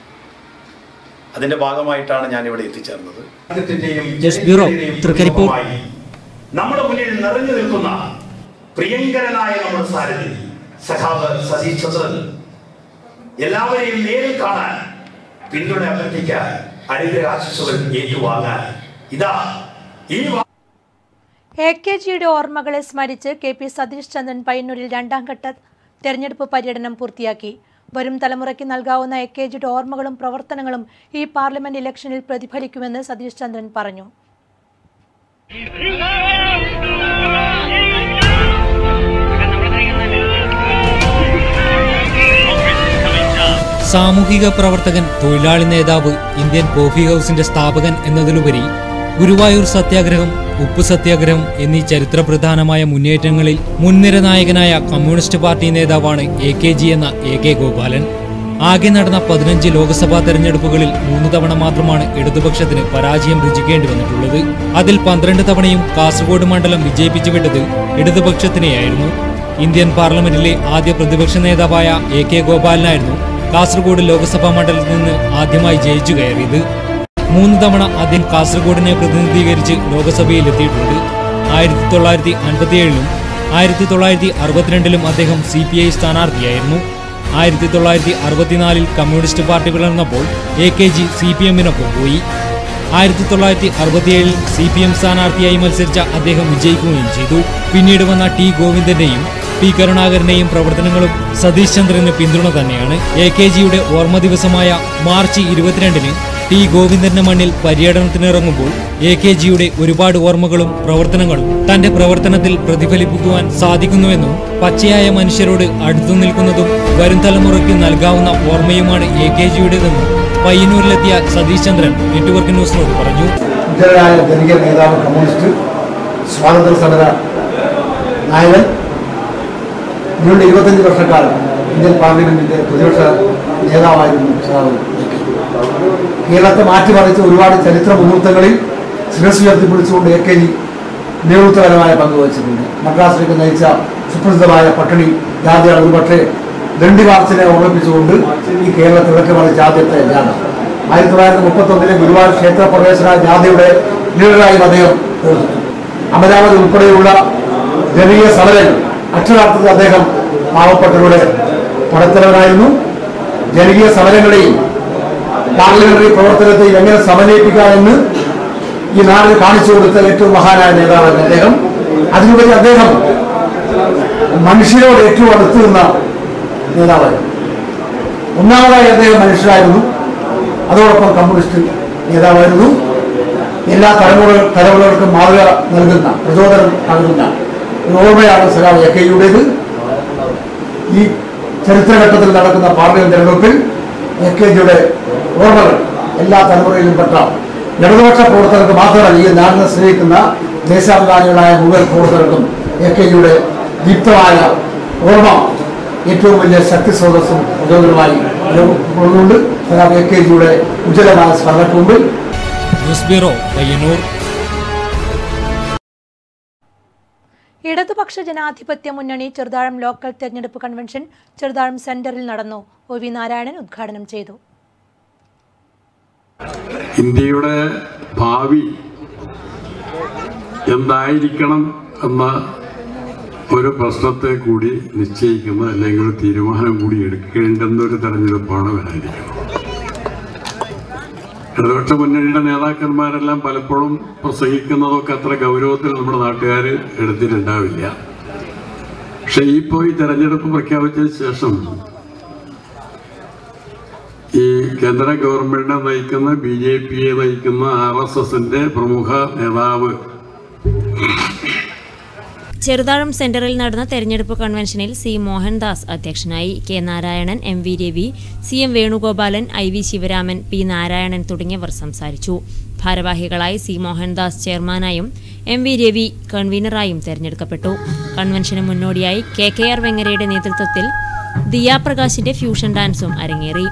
അതിന്റെ ഭാഗമായിട്ടാണ് ഞാൻ ഇവിടെ എത്തിച്ചേർന്നത്. നമ്മുടെ മുന്നിൽ നിറഞ്ഞു നിൽക്കുന്ന പ്രിയങ്കരനായ നമ്മുടെ സാരഥി സഖാവ് സതീഷ് ചന്ദ്രൻ എല്ലാവരെയും നേരിൽ കാണാൻ, പിന്തുണ അഭ്യർത്ഥിക്കാൻ, അനുഗ്രഹാശിസുകൾ ഏറ്റുവാങ്ങാൻ ഇതാ ഈ AKGയുടെ ഓർമ്മകളെ സ്മരിച്ച് KP സതീഷ് ചന്ദ്രൻ പയ്യന്നൂരിൽ 2ാം ഘട്ട തെരഞ്ഞെടുപ്പ് പര്യടനം പൂർത്തിയാക്കി. വരും തലമുറയ്ക്ക് നൽകാവുന്ന AKGയുടെ ഓർമ്മകളും പ്രവർത്തനങ്ങളും ഈ പാർലമെന്റ് ഇലക്ഷനിൽ പ്രതിഫലിക്കുമെന്ന് സതീഷ് ചന്ദ്രൻ പറഞ്ഞു. സാമൂഹിക പ്രവർത്തകൻ, തൊഴിലാളി നേതാവ്, ഇന്ത്യൻ കോഫി ഹൗസിന്റെ സ്ഥാപകൻ എന്നതിലുപരി ഗുരുവായൂർ സത്യാഗ്രഹം, ഉപ്പ് സത്യാഗ്രഹം എന്നീ ചരിത്രപ്രധാനമായ മുന്നേറ്റങ്ങളിൽ മുൻനിര നായകനായ കമ്മ്യൂണിസ്റ്റ് പാർട്ടി നേതാവാണ് AKG എന്ന AK ഗോപാലൻ. ആകെ നടന്ന 15 ലോക്സഭാ തെരഞ്ഞെടുപ്പുകളിൽ 3 തവണ മാത്രമാണ് ഇടതുപക്ഷത്തിന് പരാജയം രുചിക്കേണ്ടി വന്നിട്ടുള്ളത്. അതിൽ 12 തവണയും കാസർഗോഡ് മണ്ഡലം വിജയിപ്പിച്ചു വിട്ടത് ഇടതുപക്ഷത്തിനെയായിരുന്നു. ഇന്ത്യൻ പാർലമെന്റിലെ ആദ്യ പ്രതിപക്ഷ നേതാവായ AK ഗോപാലനായിരുന്നു കാസർഗോഡ് ലോക്സഭാ മണ്ഡലത്തിൽ നിന്ന് ആദ്യമായി ജയിച്ചു കയറിയത്. 3 തവണ അദ്ദേഹം കാസർഗോഡിനെ പ്രതിനിധീകരിച്ച് ലോക്സഭയിൽ എത്തിയിട്ടുണ്ട്. 1957-ലും 1962-ലും അദ്ദേഹം CPI സ്ഥാനാർത്ഥിയായിരുന്നു. 1964-ൽ കമ്മ്യൂണിസ്റ്റ് പാർട്ടി പിളർന്നപ്പോൾ AKG CPM-നൊപ്പം പോയി. 1967-ൽ CPM സ്ഥാനാർത്ഥിയായി മത്സരിച്ച അദ്ദേഹം വിജയിക്കുകയും ചെയ്തു. പിന്നീട് വന്ന T ഗോവിന്ദന്റെയും P കരുണാകരന്റെയും പ്രവർത്തനങ്ങളും സതീഷ് ചന്ദ്രന് പിന്തുണ തന്നെയാണ്. AKGയുടെ ഓർമ്മ ദിവസമായ മാർച്ച് 22-ന് T ഗോവിന്ദന്റെ മണ്ണിൽ പര്യടനത്തിനിറങ്ങുമ്പോൾ AKGയുടെ ഒരുപാട് ഓർമ്മകളും പ്രവർത്തനങ്ങളും തന്റെ പ്രവർത്തനത്തിൽ പ്രതിഫലിപ്പിക്കുവാൻ സാധിക്കുന്നുവെന്നും പച്ചയായ മനുഷ്യരോട് അടുത്തു നിൽക്കുന്നതും വരും തലമുറയ്ക്ക് നൽകാവുന്ന ഓർമ്മയുമാണ് AKGയുടേതെന്നും പയ്യന്നൂരിലെത്തിയ സതീഷ് ചന്ദ്രൻ നെറ്റ്വർക്ക് ന്യൂസിനോട് പറഞ്ഞു. നേതാവ്, കമ്മ്യൂണിസ്റ്റ് സ്വാതന്ത്ര്യ സമര നായകൻ, 25 വർഷക്കാലം ഇന്ത്യൻ പാർലമെന്റിന്റെ പ്രതിപക്ഷ നേതാവായിരുന്നു സഖാവ്. കേരളത്തെ മാറ്റിമറിച്ച് ഒരുപാട് ചരിത്ര മുഹൂർത്തങ്ങളിൽ ശിരസ് ഉയർത്തിപ്പിടിച്ചുകൊണ്ട് AK നേതൃത്വപരമായ പങ്ക് വഹിച്ചിട്ടുണ്ട്. മദ്രാസിലേക്ക് നയിച്ച സുപ്രസിദ്ധമായ പട്ടിണി ജാഥയാണ് ഒരുപക്ഷെ ദണ്ഡി മാർച്ചിനെ ഓർമ്മിപ്പിച്ചുകൊണ്ട് ഈ കേരളത്തിൽ ഇളക്കിമറിച്ച ആദ്യത്തെ ജാഥ. 1931 ഗുരുവായൂർ ക്ഷേത്ര പ്രവേശന ജാഥയുടെ ലീഡറായും അദ്ദേഹം പ്രവർത്തിച്ചു. അമരാവതി ഉൾപ്പെടെയുള്ള ജനകീയ സമരങ്ങൾ അക്ഷരാർത്ഥത്തിൽ അദ്ദേഹം പാവപ്പെട്ടവരുടെ പടത്തലവനായിരുന്നു. ജനകീയ സമരങ്ങളെയും പാർലമെന്ററി പ്രവർത്തനത്തെയും എങ്ങനെ സമന്വയിപ്പിക്കാമെന്ന് ഈ നാടിന് കാണിച്ചു കൊടുത്ത ഏറ്റവും മഹാനായ നേതാവാണ് അദ്ദേഹം. അതിനുപരി അദ്ദേഹം മനുഷ്യരോട് ഏറ്റവും അടുത്ത് നിന്ന നേതാവായിരുന്നു. ഒന്നാമതായി അദ്ദേഹം മനുഷ്യരായിരുന്നു, അതോടൊപ്പം കമ്മ്യൂണിസ്റ്റ് നേതാവായിരുന്നു. എല്ലാ തലമുറകൾക്കും മാതൃക നൽകുന്ന, പ്രചോദനം നൽകുന്ന ഒരു ഓർമ്മയാണ് സഖാവ് AKയുടേത്. ഈ ചരിത്രഘട്ടത്തിൽ നടക്കുന്ന പാർലമെന്റ് തെരഞ്ഞെടുപ്പിൽ AKജിയുടെ ഓർമ്മകൾ എല്ലാ തലമുറയിലും പെട്ട ഇടതുപക്ഷ പ്രവർത്തകർക്ക് മാത്രമല്ല, ഈ നാടിനെ സ്നേഹിക്കുന്ന ദേശാഭിമാനികളായ മുഴുവൻ പ്രവർത്തകർക്കും AKജിയുടെ ദീപ്തമായ ഓർമ്മ ഏറ്റവും വലിയ ശക്തി സ്രോതസ്സും പ്രചോദനമായി നിലകൊള്ളുന്നുണ്ട്. AKജിയുടെ ഉജ്ജ്വലമായ സ്മരണയ്ക്ക് മുമ്പിൽ. News bureau, Payyanur. ഇടതുപക്ഷ ജനാധിപത്യ മുന്നണി ചെറുതാഴം ലോക്കൽ തെരഞ്ഞെടുപ്പ് കൺവെൻഷൻ ചെറുതാഴം സെന്ററിൽ നടന്നു. OV നാരായണൻ ഉദ്ഘാടനം ചെയ്തു. ഇന്ത്യയുടെ ഭാവി എന്തായിരിക്കണം എന്ന ഒരു പ്രശ്നത്തെ കൂടി നിശ്ചയിക്കുന്ന അല്ലെങ്കിൽ ഒരു തീരുമാനം കൂടി എടുക്കേണ്ടുന്നൊരു തെരഞ്ഞെടുപ്പാണ് വരാനിരിക്കുന്നത്. ഇടതുപക്ഷ മുന്നണിയുടെ നേതാക്കന്മാരെല്ലാം പലപ്പോഴും പ്രസംഗിക്കുന്നതൊക്കെ അത്ര ഗൗരവത്തിൽ നമ്മുടെ നാട്ടുകാർ എടുത്തിട്ടുണ്ടാവില്ല. പക്ഷെ ഇപ്പോൾ ഈ തെരഞ്ഞെടുപ്പ് പ്രഖ്യാപിച്ചതിന് ശേഷം ഈ കേന്ദ്ര ഗവൺമെന്റിനെ നയിക്കുന്ന BJPയെ നയിക്കുന്ന RSSന്റെ പ്രമുഖ നേതാവ് ചെറുതാഴം സെന്ററിൽ നടന്ന തെരഞ്ഞെടുപ്പ് കൺവെൻഷനിൽ C മോഹൻദാസ് അധ്യക്ഷനായി. K Narayanan, MV Ravi, CM Venugopalan, IV Sivaraman, P Narayanan തുടങ്ങിയവർ സംസാരിച്ചു. ഭാരവാഹികളായി C മോഹൻദാസ് ചെയർമാനായും MV രവി കൺവീനറായും തെരഞ്ഞെടുക്കപ്പെട്ടു. കൺവെൻഷന് മുന്നോടിയായി KKR വെങ്ങരയുടെ നേതൃത്വത്തിൽ ദിയാപ്രകാശിന്റെ ഫ്യൂഷൻ ഡാൻസും അരങ്ങേറി.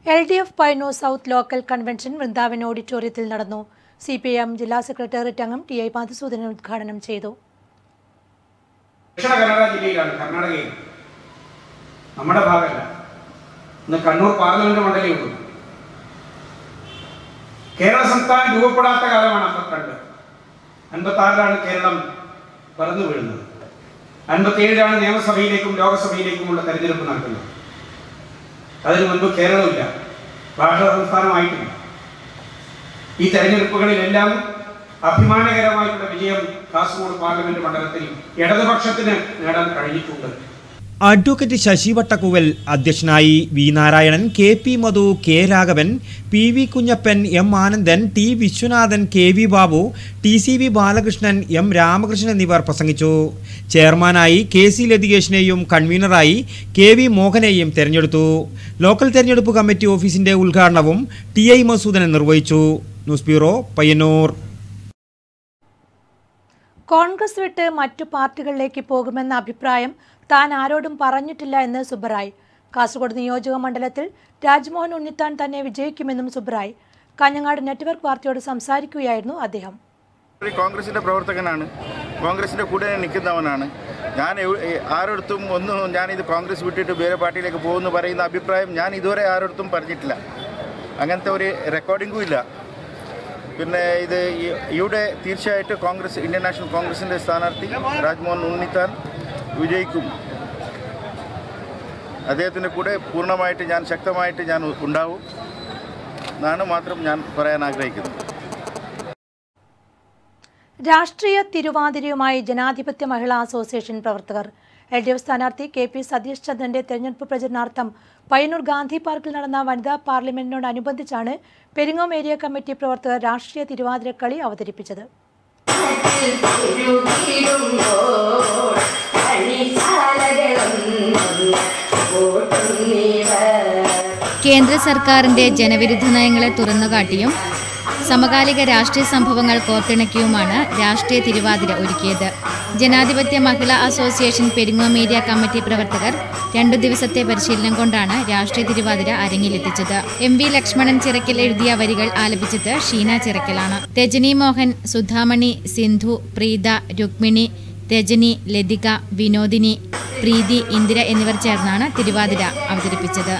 LDF Payyanur south local convention Vrindavan ഓഡിറ്റോറിയത്തിൽ നടന്നു. CPIM ജില്ലാ സെക്രട്ടേറിയറ്റ് അംഗം TI മധുസൂദനൻ ഉദ്ഘാടനം ചെയ്തു. ദക്ഷിണ കന്നഡ ജില്ലയിലാണ്, കർണാടകയിൽ, നമ്മുടെ ഭാഗമല്ല. ഇന്ന് കണ്ണൂർ പാർലമെന്റ് മണ്ഡലമേ ഉള്ളൂ. കേരള സംസ്ഥാനം രൂപപ്പെടാത്ത കാലമാണ് 52. 56 കേരളം പറന്നു വീഴുന്നത്. 57 നിയമസഭയിലേക്കും ലോകസഭയിലേക്കുമുള്ള തെരഞ്ഞെടുപ്പ് നടക്കുന്നത്. അതിനു മുൻപ് കേരളമില്ല, ഭാഷാ സംസ്ഥാനമായിട്ടില്ല. ഈ തെരഞ്ഞെടുപ്പുകളിലെല്ലാം അഭിമാനകരമായിട്ടുള്ള വിജയം കാസർഗോഡ് പാർലമെന്റ് മണ്ഡലത്തിൽ ഇടതുപക്ഷത്തിന് നേടാൻ കഴിഞ്ഞിട്ടുണ്ട്. അഡ്വക്കേറ്റ് ശശി വട്ടക്കുവൽ അധ്യക്ഷനായി. V നാരായണൻ, KP മധു, K Raghavan, PV Kunjappan, M Anandan, T Viswanathan, KV Babu, TCV Balakrishnan, M Ramakrishnan എന്നിവർ പ്രസംഗിച്ചു. ചെയർമാനായി KC ലതികേഷിനെയും കൺവീനറായി KV മോഹനെയും തെരഞ്ഞെടുത്തു. ലോക്കൽ തെരഞ്ഞെടുപ്പ് കമ്മിറ്റി ഓഫീസിന്റെ ഉദ്ഘാടനവും TI മധുസൂദനൻ നിർവഹിച്ചു. News bureau, Payyanur. കോൺഗ്രസ് വിട്ട് മറ്റു പാർട്ടികളിലേക്ക് പോകുമെന്ന അഭിപ്രായം താൻ ആരോടും പറഞ്ഞിട്ടില്ല എന്ന് സുബ്ബറായ്. കാസർഗോഡ് നിയോജക മണ്ഡലത്തിൽ രാജ്മോഹൻ ഉണ്ണിത്താൻ തന്നെ വിജയിക്കുമെന്നും സുബ്ബറായ്. കാഞ്ഞങ്ങാട് നെറ്റ്വർക്ക് വാർത്തയോട് സംസാരിക്കുകയായിരുന്നു അദ്ദേഹം. കോൺഗ്രസിൻ്റെ പ്രവർത്തകനാണ്, കോൺഗ്രസിൻ്റെ കൂടെ നിൽക്കുന്നവനാണ്. ഞാൻ ആരോടത്തും ഞാനിത് കോൺഗ്രസ് വിട്ടിട്ട് വേറെ പാർട്ടിയിലേക്ക് പോകുമെന്ന് പറയുന്ന അഭിപ്രായം ഞാൻ ഇതുവരെ ആരോടത്തും പറഞ്ഞിട്ടില്ല. അങ്ങനത്തെ ഒരു റെക്കോർഡിംഗും ഇല്ല. പിന്നെ ഇത് ഇവിടെ തീർച്ചയായിട്ടും കോൺഗ്രസ്, ഇന്ത്യൻ നാഷണൽ കോൺഗ്രസിൻ്റെ സ്ഥാനാർത്ഥി രാജ്മോഹൻ ഉണ്ണിത്താൻ വിജയിക്കും. അദ്ദേഹത്തിൻ്റെ കൂടെ പൂർണ്ണമായിട്ട് ഞാൻ ശക്തമായിട്ട് ഞാൻ ഉണ്ടാവും എന്നാണ് മാത്രം ഞാൻ പറയാൻ ആഗ്രഹിക്കുന്നത്. രാഷ്ട്രീയ തിരുവാതിരയുമായി ജനാധിപത്യ മഹിളാ അസോസിയേഷൻ പ്രവർത്തകർ. LDF സ്ഥാനാർത്ഥി KP സതീഷ് ചന്ദ്രന്റെ തെരഞ്ഞെടുപ്പ് പ്രചരണാർത്ഥം പയ്യന്നൂർ ഗാന്ധി പാർക്കിൽ നടന്ന വനിതാ പാർലമെന്റിനോടനുബന്ധിച്ചാണ് പെരിങ്ങോം ഏരിയ കമ്മിറ്റി പ്രവർത്തകർ രാഷ്ട്രീയ തിരുവാതിരക്കളി അവതരിപ്പിച്ചത്. കേന്ദ്ര സർക്കാരിന്റെ ജനവിരുദ്ധ നയങ്ങളെ തുറന്നുകാട്ടിയും സമകാലിക രാഷ്ട്രീയ സംഭവങ്ങൾ കോർത്തിണക്കിയുമാണ് രാഷ്ട്രീയ തിരുവാതിര ഒരുക്കിയത്. ജനാധിപത്യ മഹിളാ അസോസിയേഷൻ പെരിങ്ങോം ഏരിയ കമ്മിറ്റി പ്രവർത്തകർ 2 ദിവസത്തെ പരിശീലനം കൊണ്ടാണ് രാഷ്ട്രീയ തിരുവാതിര അരങ്ങിലെത്തിച്ചത്. MV ലക്ഷ്മണൻ ചിറക്കൽ എഴുതിയ വരികൾ ആലപിച്ചത് ഷീന ചിറക്കലാണ്. രജനി മോഹൻ, സുധാമണി, സിന്ധു, പ്രീത, രുക്മിണി, രജനി, ലതിക, വിനോദിനി, പ്രീതി, ഇന്ദിര എന്നിവർ ചേർന്നാണ് തിരുവാതിര അവതരിപ്പിച്ചത്.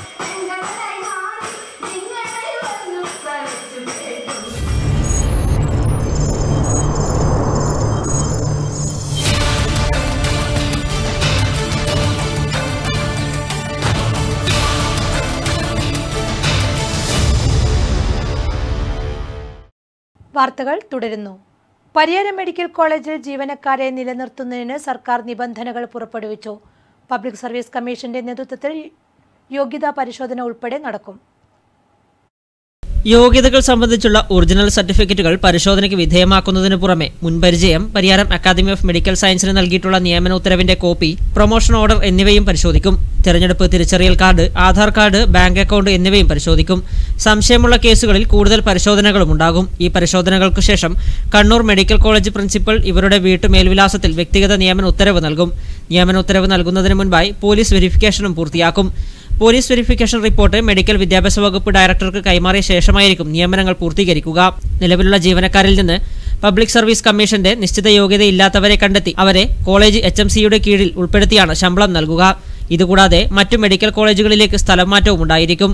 വാർത്തകൾ തുടരുന്നു. പരിയാരം മെഡിക്കൽ കോളേജിൽ ജീവനക്കാരെ നിലനിർത്തുന്നതിന് സർക്കാർ നിബന്ധനകൾ പുറപ്പെടുവിച്ചു. പബ്ലിക് സർവീസ് കമ്മീഷന്റെ നേതൃത്വത്തിൽ യോഗ്യതാ പരിശോധന ഉൾപ്പെടെ നടക്കും. യോഗ്യതകൾ സംബന്ധിച്ചുള്ള ഒറിജിനൽ സർട്ടിഫിക്കറ്റുകൾ പരിശോധനയ്ക്ക് വിധേയമാക്കുന്നതിന് പുറമെ മുൻപരിചയം, പരിയാരം അക്കാദമി ഓഫ് മെഡിക്കൽ സയൻസിന് നൽകിയിട്ടുള്ള നിയമന ഉത്തരവിന്റെ കോപ്പി, പ്രൊമോഷൻ ഓർഡർ എന്നിവയും പരിശോധിക്കും. തെരഞ്ഞെടുപ്പ് തിരിച്ചറിയൽ card, Aadhaar card, bank account എന്നിവയും പരിശോധിക്കും. സംശയമുള്ള കേസുകളിൽ കൂടുതൽ പരിശോധനകളും ഉണ്ടാകും. ഈ പരിശോധനകൾക്കു ശേഷം കണ്ണൂർ മെഡിക്കൽ കോളേജ് പ്രിൻസിപ്പൽ ഇവരുടെ വീട്ടു മേൽവിലാസത്തിൽ വ്യക്തിഗത നിയമന ഉത്തരവ് നൽകും. നിയമന ഉത്തരവ് നൽകുന്നതിന് മുൻപായി പോലീസ് വെരിഫിക്കേഷനും പൂർത്തിയാക്കും. പോലീസ് വെരിഫിക്കേഷൻ റിപ്പോർട്ട് മെഡിക്കൽ വിദ്യാഭ്യാസ വകുപ്പ് ഡയറക്ടർക്ക് കൈമാറിയ ശേഷമായിരിക്കും നിയമനങ്ങൾ പൂർത്തീകരിക്കുക. നിലവിലുള്ള ജീവനക്കാരിൽ നിന്ന് പബ്ലിക് സർവീസ് കമ്മീഷന്റെ നിശ്ചിത യോഗ്യതയില്ലാത്തവരെ കണ്ടെത്തി അവരെ കോളേജ് HMCയുടെ കീഴിൽ ഉൾപ്പെടുത്തിയാണ് ശമ്പളം നൽകുക. ഇതുകൂടാതെ മറ്റു മെഡിക്കൽ കോളേജുകളിലേക്ക് സ്ഥലം മാറ്റവും ഉണ്ടായിരിക്കും.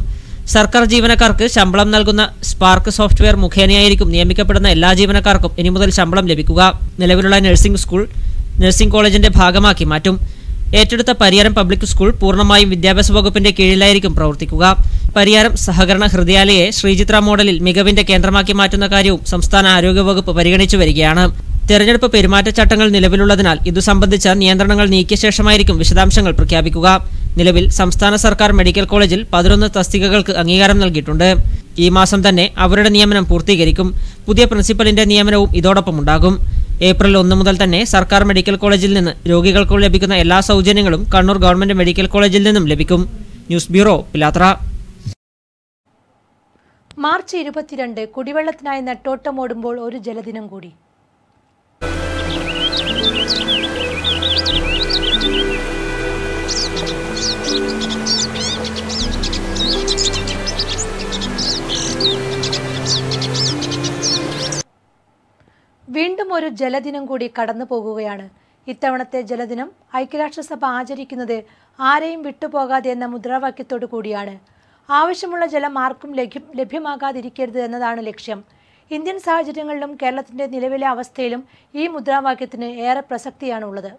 സർക്കാർ ജീവനക്കാർക്ക് ശമ്പളം നൽകുന്ന സ്പാർക്ക് സോഫ്റ്റ്വെയർ മുഖേനയായിരിക്കും നിയമിക്കപ്പെടുന്ന എല്ലാ ജീവനക്കാർക്കും ഇനി മുതൽ ശമ്പളം ലഭിക്കുക. നിലവിലുള്ള നഴ്സിംഗ് സ്കൂൾ നഴ്സിംഗ് കോളേജിന്റെ ഭാഗമാക്കി മാറ്റും. ഏറ്റെടുത്ത പരിയാരം പബ്ലിക് സ്കൂൾ പൂർണ്ണമായും വിദ്യാഭ്യാസ വകുപ്പിന്റെ കീഴിലായിരിക്കും പ്രവർത്തിക്കുക. പരിയാരം സഹകരണ ഹൃദയാലയെ ശ്രീചിത്ര മോഡലിൽ മികവിന്റെ കേന്ദ്രമാക്കി മാറ്റുന്ന കാര്യവും സംസ്ഥാന ആരോഗ്യവകുപ്പ് പരിഗണിച്ചു വരികയാണ്. തെരഞ്ഞെടുപ്പ് പെരുമാറ്റച്ചട്ടങ്ങൾ നിലവിലുള്ളതിനാൽ ഇതു സംബന്ധിച്ച നിയന്ത്രണങ്ങൾ നീക്കിയ ശേഷമായിരിക്കും വിശദാംശങ്ങൾ പ്രഖ്യാപിക്കുക. നിലവിൽ സംസ്ഥാന സർക്കാർ മെഡിക്കൽ കോളേജിൽ 11 തസ്തികകൾക്ക് അംഗീകാരം നൽകിയിട്ടുണ്ട്. ഈ മാസം തന്നെ അവരുടെ നിയമനം പൂർത്തീകരിക്കും. പുതിയ പ്രിൻസിപ്പലിന്റെ നിയമനവും ഇതോടൊപ്പം ഉണ്ടാകും. ഏപ്രിൽ 1 മുതൽ തന്നെ സർക്കാർ മെഡിക്കൽ കോളേജിൽ നിന്ന് രോഗികൾക്ക് ലഭിക്കുന്ന എല്ലാ സൗജന്യങ്ങളും കണ്ണൂർ ഗവൺമെന്റ് മെഡിക്കൽ കോളേജിൽ നിന്നും ലഭിക്കും. News bureau, Pilathara. മാർച്ച് 22 കുടിവെള്ളത്തിനായി നെട്ടോട്ടമോടുമ്പോൾ ഒരു ജലദിനം കൂടി. വീണ്ടും ഒരു ജലദിനം കൂടി കടന്നു പോകുകയാണ്. ഇത്തവണത്തെ ജലദിനം ഐക്യരാഷ്ട്രസഭ ആചരിക്കുന്നത് ആരെയും വിട്ടുപോകാതെ എന്ന മുദ്രാവാക്യത്തോടു കൂടിയാണ്. ആവശ്യമുള്ള ജലം ആർക്കും ലഭ്യമാകാതിരിക്കരുത് എന്നതാണ് ലക്ഷ്യം. ഇന്ത്യൻ സാഹചര്യങ്ങളിലും കേരളത്തിന്റെ നിലവിലെ അവസ്ഥയിലും ഈ മുദ്രാവാക്യത്തിന് ഏറെ പ്രസക്തിയാണുള്ളത്.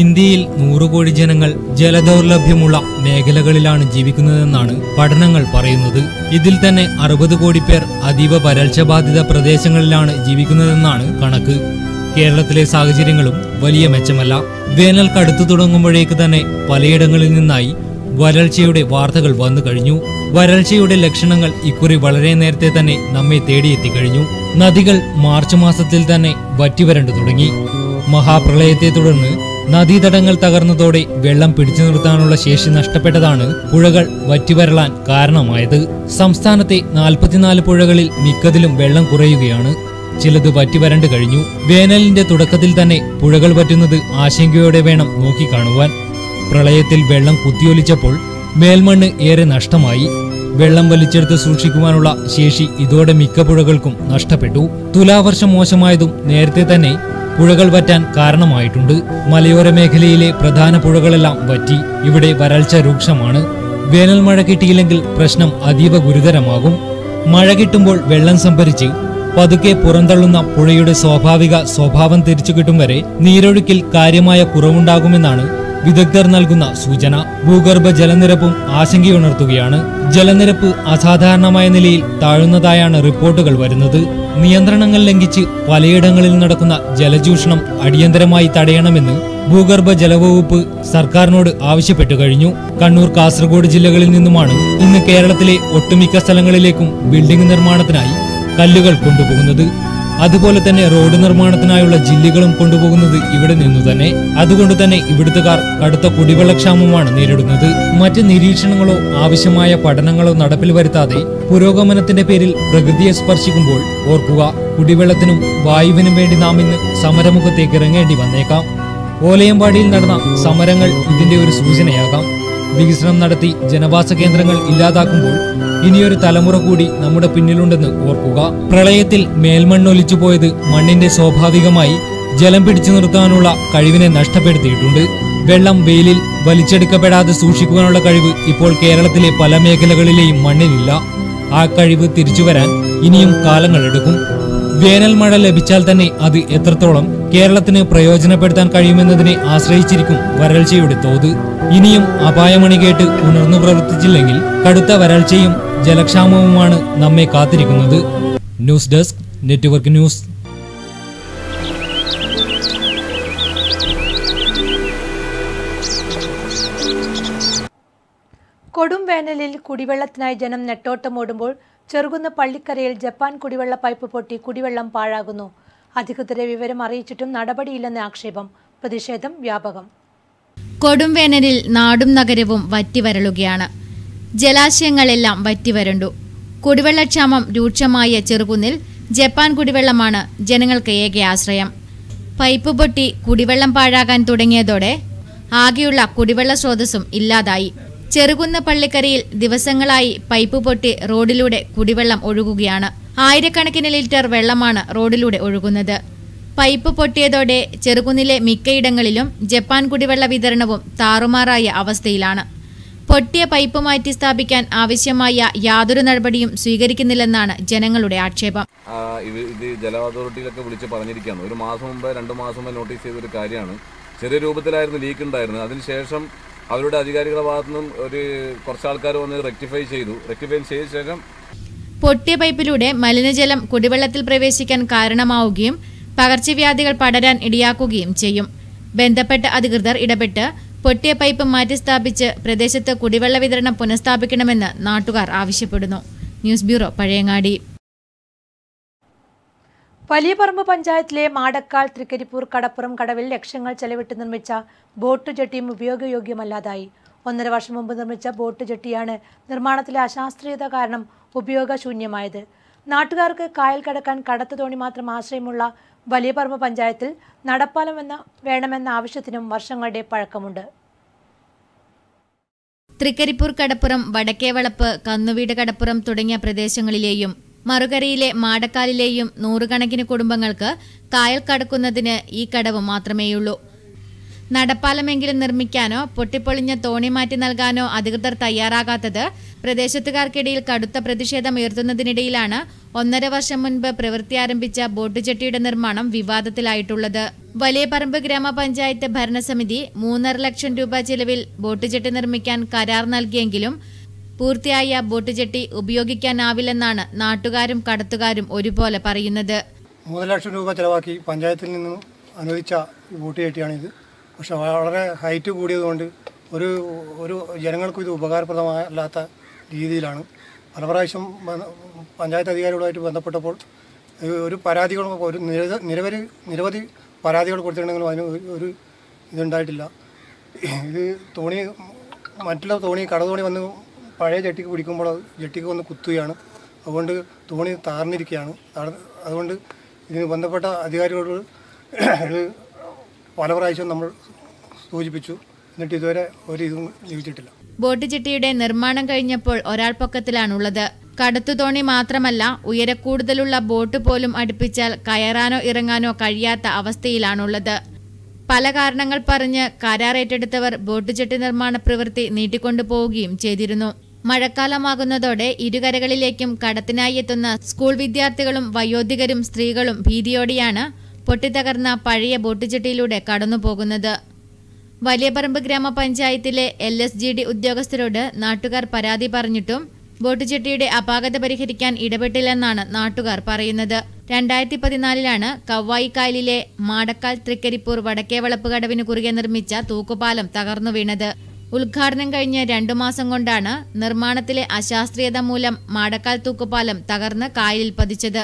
ഇന്ത്യയിൽ 100 കോടി ജനങ്ങൾ ജലദൗർലഭ്യമുള്ള മേഖലകളിലാണ് ജീവിക്കുന്നതെന്നാണ് പഠനങ്ങൾ പറയുന്നത്. ഇതിൽ തന്നെ 60 കോടി പേർ അതീവ വരൾച്ച ബാധിത പ്രദേശങ്ങളിലാണ് ജീവിക്കുന്നതെന്നാണ് കണക്ക്. കേരളത്തിലെ സാഹചര്യങ്ങളും വലിയ മെച്ചമല്ല. വേനൽ കടുത്തു തുടങ്ങുമ്പോഴേക്ക് തന്നെ പലയിടങ്ങളിൽ നിന്നായി വരൾച്ചയുടെ വാർത്തകൾ വന്നു കഴിഞ്ഞു. വരൾച്ചയുടെ ലക്ഷണങ്ങൾ ഇക്കുറി വളരെ നേരത്തെ തന്നെ നമ്മെ തേടിയെത്തി കഴിഞ്ഞു. നദികൾ മാർച്ച് മാസത്തിൽ തന്നെ വറ്റിവരണ്ടു തുടങ്ങി. മഹാപ്രളയത്തെ തുടർന്ന് നദീതടങ്ങൾ തകർന്നതോടെ വെള്ളം പിടിച്ചു നിർത്താനുള്ള ശേഷി നഷ്ടപ്പെട്ടതാണ് പുഴകൾ വറ്റിവരളാൻ കാരണമായത്. സംസ്ഥാനത്തെ 44 പുഴകളിൽ മിക്കതിലും വെള്ളം കുറയുകയാണ്. ചിലത് വറ്റിവരണ്ടു കഴിഞ്ഞു. വേനലിന്റെ തുടക്കത്തിൽ തന്നെ പുഴകൾ വറ്റുന്നത് ആശങ്കയോടെ വേണം നോക്കിക്കാണുവാൻ. പ്രളയത്തിൽ വെള്ളം കുത്തിയൊലിച്ചപ്പോൾ മേൽമണ്ണ് ഏറെ നഷ്ടമായി. വെള്ളം വലിച്ചെടുത്ത് സൂക്ഷിക്കുവാനുള്ള ശേഷി ഇതോടെ മിക്ക പുഴകൾക്കും നഷ്ടപ്പെട്ടു. തുലാവർഷം മോശമായതും നേരത്തെ തന്നെ പുഴകൾ വറ്റാൻ കാരണമായിട്ടുണ്ട്. മലയോര മേഖലയിലെ പ്രധാന പുഴകളെല്ലാം വറ്റി. ഇവിടെ വരൾച്ച രൂക്ഷമാണ്. വേനൽ മഴ കിട്ടിയില്ലെങ്കിൽ പ്രശ്നം അതീവ ഗുരുതരമാകും. മഴ കിട്ടുമ്പോൾ വെള്ളം സംഭരിച്ച് പതുക്കെ പുറന്തള്ളുന്ന പുഴയുടെ സ്വാഭാവിക സ്വഭാവം തിരിച്ചു കിട്ടും വരെ നീരൊഴുക്കിൽ കാര്യമായ കുറവുണ്ടാകുമെന്നാണ് വിദഗ്ധർ നൽകുന്ന സൂചന. ഭൂഗർഭ ജലനിരപ്പും ആശങ്കയുണർത്തുകയാണ്. ജലനിരപ്പ് അസാധാരണമായ നിലയിൽ താഴുന്നതായാണ് റിപ്പോർട്ടുകൾ വരുന്നത്. നിയന്ത്രണങ്ങൾ ലംഘിച്ച് പലയിടങ്ങളിൽ നടക്കുന്ന ജലചൂഷണം അടിയന്തരമായി തടയണമെന്ന് ഭൂഗർഭ ജലവകുപ്പ് സർക്കാരിനോട് ആവശ്യപ്പെട്ടു കഴിഞ്ഞു. കണ്ണൂർ, കാസർഗോഡ് ജില്ലകളിൽ നിന്നുമാണ് ഇന്ന് കേരളത്തിലെ ഒട്ടുമിക്ക സ്ഥലങ്ങളിലേക്കും ബിൽഡിംഗ് നിർമ്മാണത്തിനായി കല്ലുകൾ കൊണ്ടുപോകുന്നത്. അതുപോലെ തന്നെ റോഡ് നിർമ്മാണത്തിനായുള്ള ജില്ലുകളും കൊണ്ടുപോകുന്നത് ഇവിടെ നിന്നു തന്നെ. അതുകൊണ്ട് തന്നെ ഇവിടുത്തുകാർ കടുത്ത കുടിവെള്ളക്ഷാമമാണ് നേരിടുന്നത്. മറ്റ് നിരീക്ഷണങ്ങളോ ആവശ്യമായ പഠനങ്ങളോ നടപ്പിൽ വരുത്താതെ പുരോഗമനത്തിന്റെ പേരിൽ പ്രകൃതിയെ സ്പർശിക്കുമ്പോൾ ഓർക്കുക, കുടിവെള്ളത്തിനും വായുവിനും വേണ്ടി നാം ഇന്ന് സമരമുഖത്തേക്ക് ഇറങ്ങേണ്ടി വന്നേക്കാം. ഓലയമ്പാടിയിൽ നടന്ന സമരങ്ങൾ ഇതിന്റെ ഒരു സൂചനയാകാം. വികസനം നടത്തി ജനവാസ കേന്ദ്രങ്ങൾ ഇല്ലാതാക്കുമ്പോൾ ഇനിയൊരു തലമുറ കൂടി നമ്മുടെ പിന്നിലുണ്ടെന്ന് ഓർക്കുക. പ്രളയത്തിൽ മേൽമണ്ണൊലിച്ചു പോയത് മണ്ണിന്റെ സ്വാഭാവികമായി ജലം പിടിച്ചു നിർത്താനുള്ള കഴിവിനെ നഷ്ടപ്പെടുത്തിയിട്ടുണ്ട്. വെള്ളം വെയിലിൽ വലിച്ചെടുക്കപ്പെടാതെ സൂക്ഷിക്കുവാനുള്ള കഴിവ് ഇപ്പോൾ കേരളത്തിലെ പല മേഖലകളിലെയും മണ്ണിനില്ല. ആ കഴിവ് തിരിച്ചുവരാൻ ഇനിയും കാലങ്ങളെടുക്കും. വേനൽ മഴ ലഭിച്ചാൽ തന്നെ അത് എത്രത്തോളം കേരളത്തിന് പ്രയോജനപ്പെടുത്താൻ കഴിയുമെന്നതിനെ ആശ്രയിച്ചിരിക്കും വരൾച്ചയുടെ തോത്. ഇനിയും അപായമണി കേട്ട് ഉണർന്നു പ്രവർത്തിച്ചില്ലെങ്കിൽ കടുത്ത വരൾച്ചയും ജലക്ഷാമവുമാണ് നമ്മെ കാത്തിരിക്കുന്നത്. News desk, network news. കൊടും വേനലിൽ കുടിവെള്ളത്തിനായി ജനം നെട്ടോട്ടമോടുമ്പോൾ ചെറുകുന്ന് പള്ളിക്കരയിൽ ജപ്പാൻ കുടിവെള്ള പൈപ്പ് പൊട്ടി കുടിവെള്ളം പാഴാകുന്നു. അധികൃതരെ വിവരം അറിയിച്ചിട്ടും നടപടിയില്ലെന്ന ആക്ഷേപം. പ്രതിഷേധം വ്യാപകം. കൊടും വേനലിൽ നാടും നഗരവും വറ്റിവരളുകയാണ്. ജലാശയങ്ങളെല്ലാം വറ്റിവരണ്ടു. കുടിവെള്ളക്ഷാമം രൂക്ഷമായ ചെറുകുന്നിൽ ജപ്പാൻ കുടിവെള്ളമാണ് ജനങ്ങൾക്ക് ഏക ആശ്രയം. പൈപ്പ് പൊട്ടി കുടിവെള്ളം പാഴാകാൻ തുടങ്ങിയതോടെ ആകെയുള്ള കുടിവെള്ള സ്രോതസ്സും ഇല്ലാതായി. ചെറുകുന്ന് പള്ളിക്കരയിൽ ദിവസങ്ങളായി പൈപ്പ് പൊട്ടി റോഡിലൂടെ കുടിവെള്ളം ഒഴുകുകയാണ്. ആയിരക്കണക്കിന് ലിറ്റർ വെള്ളമാണ് റോഡിലൂടെ ഒഴുകുന്നത്. പൈപ്പ് പൊട്ടിയതോടെ ചെറുകുന്നിലെ മിക്കയിടങ്ങളിലും ജപ്പാൻ കുടിവെള്ള വിതരണവും താറുമാറായ അവസ്ഥയിലാണ്. പൊട്ടിയ പൈപ്പ് മാറ്റി സ്ഥാപിക്കാൻ ആവശ്യമായ യാതൊരു നടപടിയും സ്വീകരിക്കുന്നില്ലെന്നാണ് ജനങ്ങളുടെ ആക്ഷേപം. ഇത് ജല അതോറിറ്റിയിലൊക്കെ വിളിച്ച് പറഞ്ഞിരിക്കുകയാണ്. 1 മാസം മുമ്പ് 2 മാസം മുമ്പ് നോട്ടീസ് ചെയ്തൊരു കാര്യമാണ്. ചെറിയ രൂപത്തിലായിരുന്നു ലീക്ക് ഉണ്ടായിരുന്നത്. അതിനുശേഷം അവരുടെ അധികാരികളുടെ ഭാഗത്തു നിന്നും കുറച്ച് ആൾക്കാർ വന്ന് റെക്ടിഫൈ ചെയ്ത ശേഷം പൊട്ടിയ പൈപ്പിലൂടെ മലിനജലം കുടിവെള്ളത്തിൽ പ്രവേശിക്കാൻ കാരണമാവുകയും പകർച്ചവ്യാധികൾ പടരാൻ ഇടയാക്കുകയും ചെയ്യും. ബന്ധപ്പെട്ട അധികൃതർ ഇടപെട്ട് പൊട്ടിയ പൈപ്പ് മാറ്റിസ്ഥാപിച്ച് പ്രദേശത്ത് കുടിവെള്ള വിതരണം പുനഃസ്ഥാപിക്കണമെന്ന് നാട്ടുകാർ ആവശ്യപ്പെടുന്നു. News bureau, Pazhayangadi. വലിയപറമ്പ് പഞ്ചായത്തിലെ മാടക്കാൽ തൃക്കരിപ്പൂർ കടപ്പുറം കടവിൽ ലക്ഷങ്ങൾ ചെലവിട്ട് നിർമ്മിച്ച ബോട്ട് ജെട്ടിയും ഉപയോഗയോഗ്യമല്ലാതായി. 1.5 വർഷം മുമ്പ് നിർമ്മിച്ച ബോട്ട് ജെട്ടിയാണ് നിർമ്മാണത്തിലെ അശാസ്ത്രീയത കാരണം ഉപയോഗശൂന്യമായത്. നാട്ടുകാർക്ക് കായൽ കടക്കാൻ കടത്തുതോണി മാത്രം ആശ്രയമുള്ള വലിയപറമ്പ് പഞ്ചായത്തിൽ നടപ്പാലം വേണമെന്ന ആവശ്യത്തിനും വർഷങ്ങളുടെ പഴക്കമുണ്ട്. തൃക്കരിപ്പൂർ കടപ്പുറം, വടക്കേവളപ്പ്, കന്നുവീട് കടപ്പുറം തുടങ്ങിയ പ്രദേശങ്ങളിലെയും മറുകരയിലെ മാടക്കാലിലെയും 100 കണക്കിന് കുടുംബങ്ങൾക്ക് കായൽ കടക്കുന്നതിന് ഈ കടവ് മാത്രമേയുള്ളൂ. നടപ്പാലമെങ്കിലും നിർമ്മിക്കാനോ പൊട്ടിപ്പൊളിഞ്ഞ തോണി മാറ്റി നൽകാനോ അധികൃതർ തയ്യാറാകാത്തത് പ്രദേശത്തുകാർക്കിടയിൽ കടുത്ത പ്രതിഷേധമുയർത്തുന്നതിനിടയിലാണ് 1.5 വർഷം മുൻപ് പ്രവൃത്തി ആരംഭിച്ച ബോട്ട് ജെട്ടിയുടെ നിർമ്മാണം വിവാദത്തിലായിട്ടുള്ളത്. വലിയപറമ്പ് ഗ്രാമപഞ്ചായത്ത് ഭരണസമിതി 3.5 ലക്ഷം രൂപ ചെലവിൽ ബോട്ട് ജെട്ടി നിർമ്മിക്കാൻ കരാർ നൽകിയെങ്കിലും പൂർത്തിയായ ബോട്ട് ജെട്ടി ഉപയോഗിക്കാനാവില്ലെന്നാണ് നാട്ടുകാരും കടത്തുകാരും ഒരുപോലെ പറയുന്നത്. 3 ലക്ഷം രൂപ ചെലവാക്കി പഞ്ചായത്തിൽ നിന്നും അനുവദിച്ച ബോട്ട് ജെട്ടിയാണിത്. പക്ഷെ വളരെ ഹൈറ്റ് കൂടിയതുകൊണ്ട് ഒരു ജനങ്ങൾക്കും ഇത് ഉപകാരപ്രദമല്ലാത്ത രീതിയിലാണ്. പല പ്രാവശ്യം പഞ്ചായത്ത് അധികാരികളുമായിട്ട് ബന്ധപ്പെട്ടപ്പോൾ നിരവധി പരാതികൾ കൊടുത്തിട്ടുണ്ടെങ്കിലും അതിന് ഒരു ഇതുണ്ടായിട്ടില്ല. ഇത് മറ്റുള്ള കടതോണി വന്ന് പഴയ ജെട്ടിക്ക് പിടിക്കുമ്പോൾ ജെട്ടിക്ക് വന്ന് കുത്തുകയാണ്. അതുകൊണ്ട് തോണി താർന്നിരിക്കുകയാണ്. അതുകൊണ്ട് ഇതിന് ബന്ധപ്പെട്ട അധികാരികളോട് പല പ്രാവശ്യം നമ്മൾ സൂചിപ്പിച്ചു. എന്നിട്ട് ഇതുവരെ ഒരു ഇതും ലഭിച്ചിട്ടില്ല. ബോട്ട് ജെട്ടിയുടെ നിർമ്മാണം കഴിഞ്ഞപ്പോൾ ഒരാൾ പൊക്കത്തിലാണുള്ളത്. കടത്തുതോണി മാത്രമല്ല, ഉയരക്കൂടുതലുള്ള ബോട്ട് പോലും അടുപ്പിച്ചാൽ കയറാനോ ഇറങ്ങാനോ കഴിയാത്ത അവസ്ഥയിലാണുള്ളത്. പല കാരണങ്ങൾ പറഞ്ഞ് കരാർ ഏറ്റെടുത്തവർ ബോട്ട് ജെട്ടി നിർമ്മാണ പ്രവൃത്തി നീട്ടിക്കൊണ്ടുപോവുകയും ചെയ്തിരുന്നു. മഴക്കാലമാകുന്നതോടെ ഇരുകരകളിലേക്കും കടത്തിനായി എത്തുന്ന സ്കൂൾ വിദ്യാർത്ഥികളും വയോധികരും സ്ത്രീകളും ഭീതിയോടെയാണ് പൊട്ടിത്തകർന്ന പഴയ ബോട്ട് ജെട്ടിയിലൂടെ കടന്നുപോകുന്നത്. വലിയപറമ്പ് ഗ്രാമപഞ്ചായത്തിലെ LSGD ഉദ്യോഗസ്ഥരോട് നാട്ടുകാർ പരാതി പറഞ്ഞിട്ടും ബോട്ട് ജെട്ടിയുടെ അപാകത പരിഹരിക്കാൻ ഇടപെട്ടില്ലെന്നാണ് നാട്ടുകാർ പറയുന്നത്. 2014 കവ്വായിക്കായലിലെ മാടക്കാൽ തൃക്കരിപ്പൂർ വടക്കേവളപ്പ് കടവിന് കുറുകെ നിർമ്മിച്ച തൂക്കുപാലം തകർന്നു വീണത്. ഉദ്ഘാടനം കഴിഞ്ഞ് 2 മാസം കൊണ്ടാണ് നിർമ്മാണത്തിലെ അശാസ്ത്രീയത മൂലം മാടക്കാൽ തൂക്കുപാലം തകർന്ന് കായലിൽ പതിച്ചത്.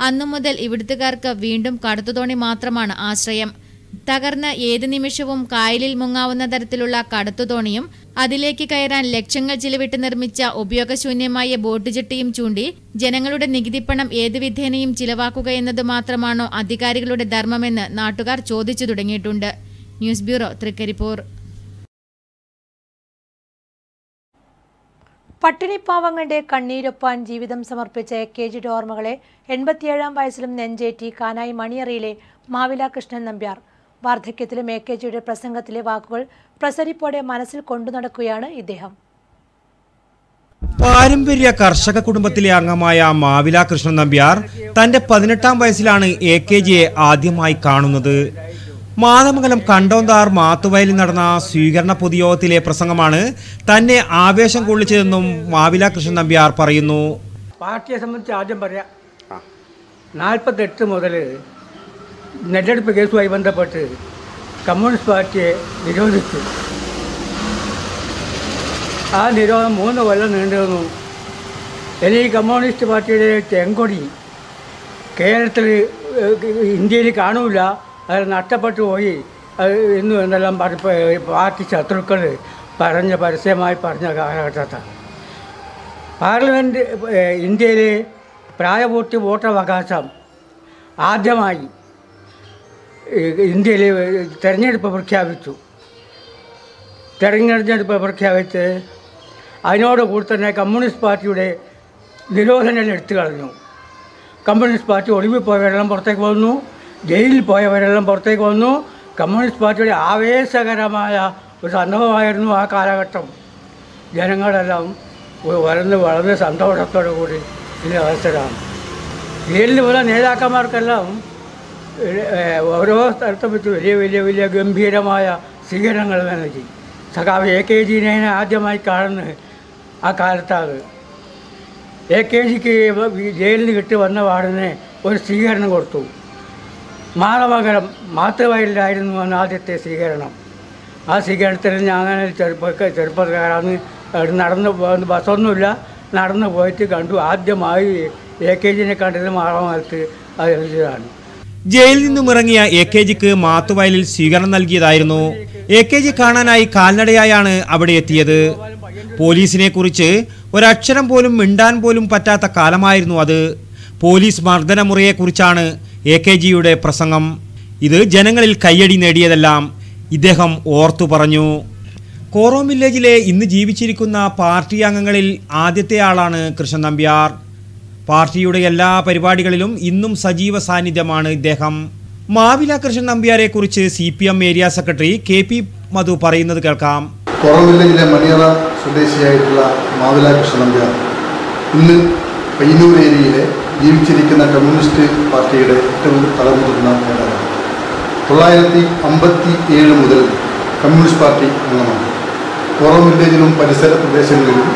അന്നു മുതൽ ഇവിടുത്തുകാർക്ക് വീണ്ടും കടുത്തുതോണി മാത്രമാണ് ആശ്രയം. തകർന്ന് ഏത് നിമിഷവും കായലിൽ മുങ്ങാവുന്ന തരത്തിലുള്ള കടുത്തുതോണിയും അതിലേക്ക് കയറാൻ ലക്ഷങ്ങൾ ചിലവിട്ട് നിർമ്മിച്ച ഉപയോഗശൂന്യമായ ബോട്ട് ജെട്ടിയും ചൂണ്ടി ജനങ്ങളുടെ നികുതിപ്പണം ഏത് വിധേനയും ചിലവാക്കുക എന്നത് മാത്രമാണോ അധികാരികളുടെ ധർമ്മമെന്ന് നാട്ടുകാർ ചോദിച്ചു തുടങ്ങിയിട്ടുണ്ട്. News bureau, Trikaripur. പട്ടിണിപ്പാവങ്ങളുടെ കണ്ണീരൊപ്പാൻ ജീവിതം സമർപ്പിച്ച AKGയുടെ ഓർമ്മകളെ 87 വയസ്സിലും നെഞ്ചേറ്റി കാനായി മണിയറയിലെ മാവില കൃഷ്ണൻ നമ്പ്യാർ. വാർദ്ധക്യത്തിലും AKGയുടെ പ്രസംഗത്തിലെ വാക്കുകൾ പ്രസരിപ്പോടെ മനസ്സിൽ കൊണ്ടുനടക്കുകയാണ് ഇദ്ദേഹം. പാരമ്പര്യ കർഷക കുടുംബത്തിലെ അംഗമായ മാവില കൃഷ്ണൻ നമ്പ്യാർ തന്റെ 18ാം വയസ്സിലാണ് AKGയെ ആദ്യമായി കാണുന്നത്. മാതമംഗലം കണ്ടോന്താർ മാത്തുവയലിൽ നടന്ന സ്വീകരണ പൊതുയോഗത്തിലെ പ്രസംഗമാണ് തന്നെ ആവേശം കൊള്ളിച്ചതെന്നും മാവില കൃഷ്ണൻ നമ്പ്യാർ പറയുന്നു. പാർട്ടിയെ സംബന്ധിച്ച് ആദ്യം പറയാം, 48 മുതൽ നെല്ലെടുപ്പ് കേസുമായി ബന്ധപ്പെട്ട് കമ്മ്യൂണിസ്റ്റ് പാർട്ടിയെ നിരോധിച്ചു. ആ നിരോധനം 3 കൊല്ലം നീണ്ടുവന്നു. ഇനി കമ്മ്യൂണിസ്റ്റ് പാർട്ടിയുടെ ചെങ്കൊടി കേരളത്തിൽ ഇന്ത്യയിൽ കാണൂല, അത് നഷ്ടപ്പെട്ടു പോയി എന്നും എന്നെല്ലാം പാർട്ടി ശത്രുക്കൾ പരസ്യമായി പറഞ്ഞ കാലഘട്ടത്താണ്. പാർലമെൻറ്റ് ഇന്ത്യയിലെ പ്രായപൂർത്തി വോട്ടവകാശം ആദ്യമായി ഇന്ത്യയിൽ തെരഞ്ഞെടുപ്പ് പ്രഖ്യാപിച്ച് അതിനോടുകൂടി തന്നെ കമ്മ്യൂണിസ്റ്റ് പാർട്ടിയുടെ നിരോധനം എടുത്തു കളഞ്ഞു. കമ്മ്യൂണിസ്റ്റ് പാർട്ടി ഒളിവിൽ പോയവരെല്ലാം പുറത്തേക്ക് വന്നു, ജയിലിൽ പോയവരെല്ലാം പുറത്തേക്ക് വന്നു. കമ്മ്യൂണിസ്റ്റ് പാർട്ടിയുടെ ആവേശകരമായ ഒരു സംഭവമായിരുന്നു ആ കാലഘട്ടം. ജനങ്ങളെല്ലാം വളർന്ന് സന്തോഷത്തോടു കൂടി ഇതിൻ്റെ അവസരമാണ്. ജയിലിൽ പോയ നേതാക്കന്മാർക്കെല്ലാം ഓരോ സ്ഥലത്തും വെച്ച് വലിയ ഗംഭീരമായ സ്വീകരണങ്ങൾ നൽകി. സഖാവ് AKGനെ ആദ്യമായി കാണുന്നത് ആ കാലത്താണ്. AKGക്ക് ജയിലിൽ നിന്ന് കിട്ടി വന്ന പാടിന് ഒരു സ്വീകരണം കൊടുത്തു. മാതമംഗലം മാത്തുവയലിലായിരുന്നു അന്ന് ആദ്യത്തെ സ്വീകരണം. ആ സ്വീകരണത്തിൽ ഞാൻ അങ്ങനെ ചെറുപ്പക്കാരാണ് നടന്ന് ബസ്സൊന്നുമില്ല, നടന്നു പോയിട്ട് കണ്ടു. ആദ്യമായി AKGനെ കണ്ടത് മാതമംഗലത്ത് അത് എഴുതിയതാണ്. ജയിലിൽ നിന്നും ഇറങ്ങിയ AKGക്ക് മാത്തുവയലിൽ സ്വീകരണം നൽകിയതായിരുന്നു. AKG കാണാനായി കാൽനടയായാണ് അവിടെ എത്തിയത്. പോലീസിനെ കുറിച്ച് ഒരക്ഷരം പോലും മിണ്ടാൻ പോലും പറ്റാത്ത കാലമായിരുന്നു അത്. പോലീസ് മർദ്ദനമുറയെക്കുറിച്ചാണ് AKGയുടെ പ്രസംഗം. ഇത് ജനങ്ങളിൽ കയ്യടി നേടിയതെല്ലാം ഇദ്ദേഹം ഓർത്തു പറഞ്ഞു. കോറോം വില്ലേജിലെ ഇന്ന് ജീവിച്ചിരിക്കുന്ന പാർട്ടി അംഗങ്ങളിൽ ആദ്യത്തെ ആളാണ് കൃഷ്ണൻ നമ്പ്യാർ. പാർട്ടിയുടെ എല്ലാ പരിപാടികളിലും ഇന്നും സജീവ സാന്നിധ്യമാണ് ഇദ്ദേഹം. മാവില കൃഷ്ണൻ നമ്പ്യാരെ കുറിച്ച് CPM ഏരിയ സെക്രട്ടറി KP മധു പറയുന്നത് കേൾക്കാം. കോറോം വില്ലേജിലെ മണിയറ സ്വദേശിയായിട്ടുള്ള മാവില കൃഷ്ണൻ നമ്പ്യാർ ഇന്ന് പയ്യന്നൂർ ഏരിയയിലെ ജീവിച്ചിരിക്കുന്ന കമ്മ്യൂണിസ്റ്റ് പാർട്ടിയുടെ ഏറ്റവും തലമുതിർന്ന നേതാവാണ്. 1957 മുതൽ കമ്മ്യൂണിസ്റ്റ് പാർട്ടി അംഗമാണ്. കോറോം വില്ലേജിലും പരിസര പ്രദേശങ്ങളിലും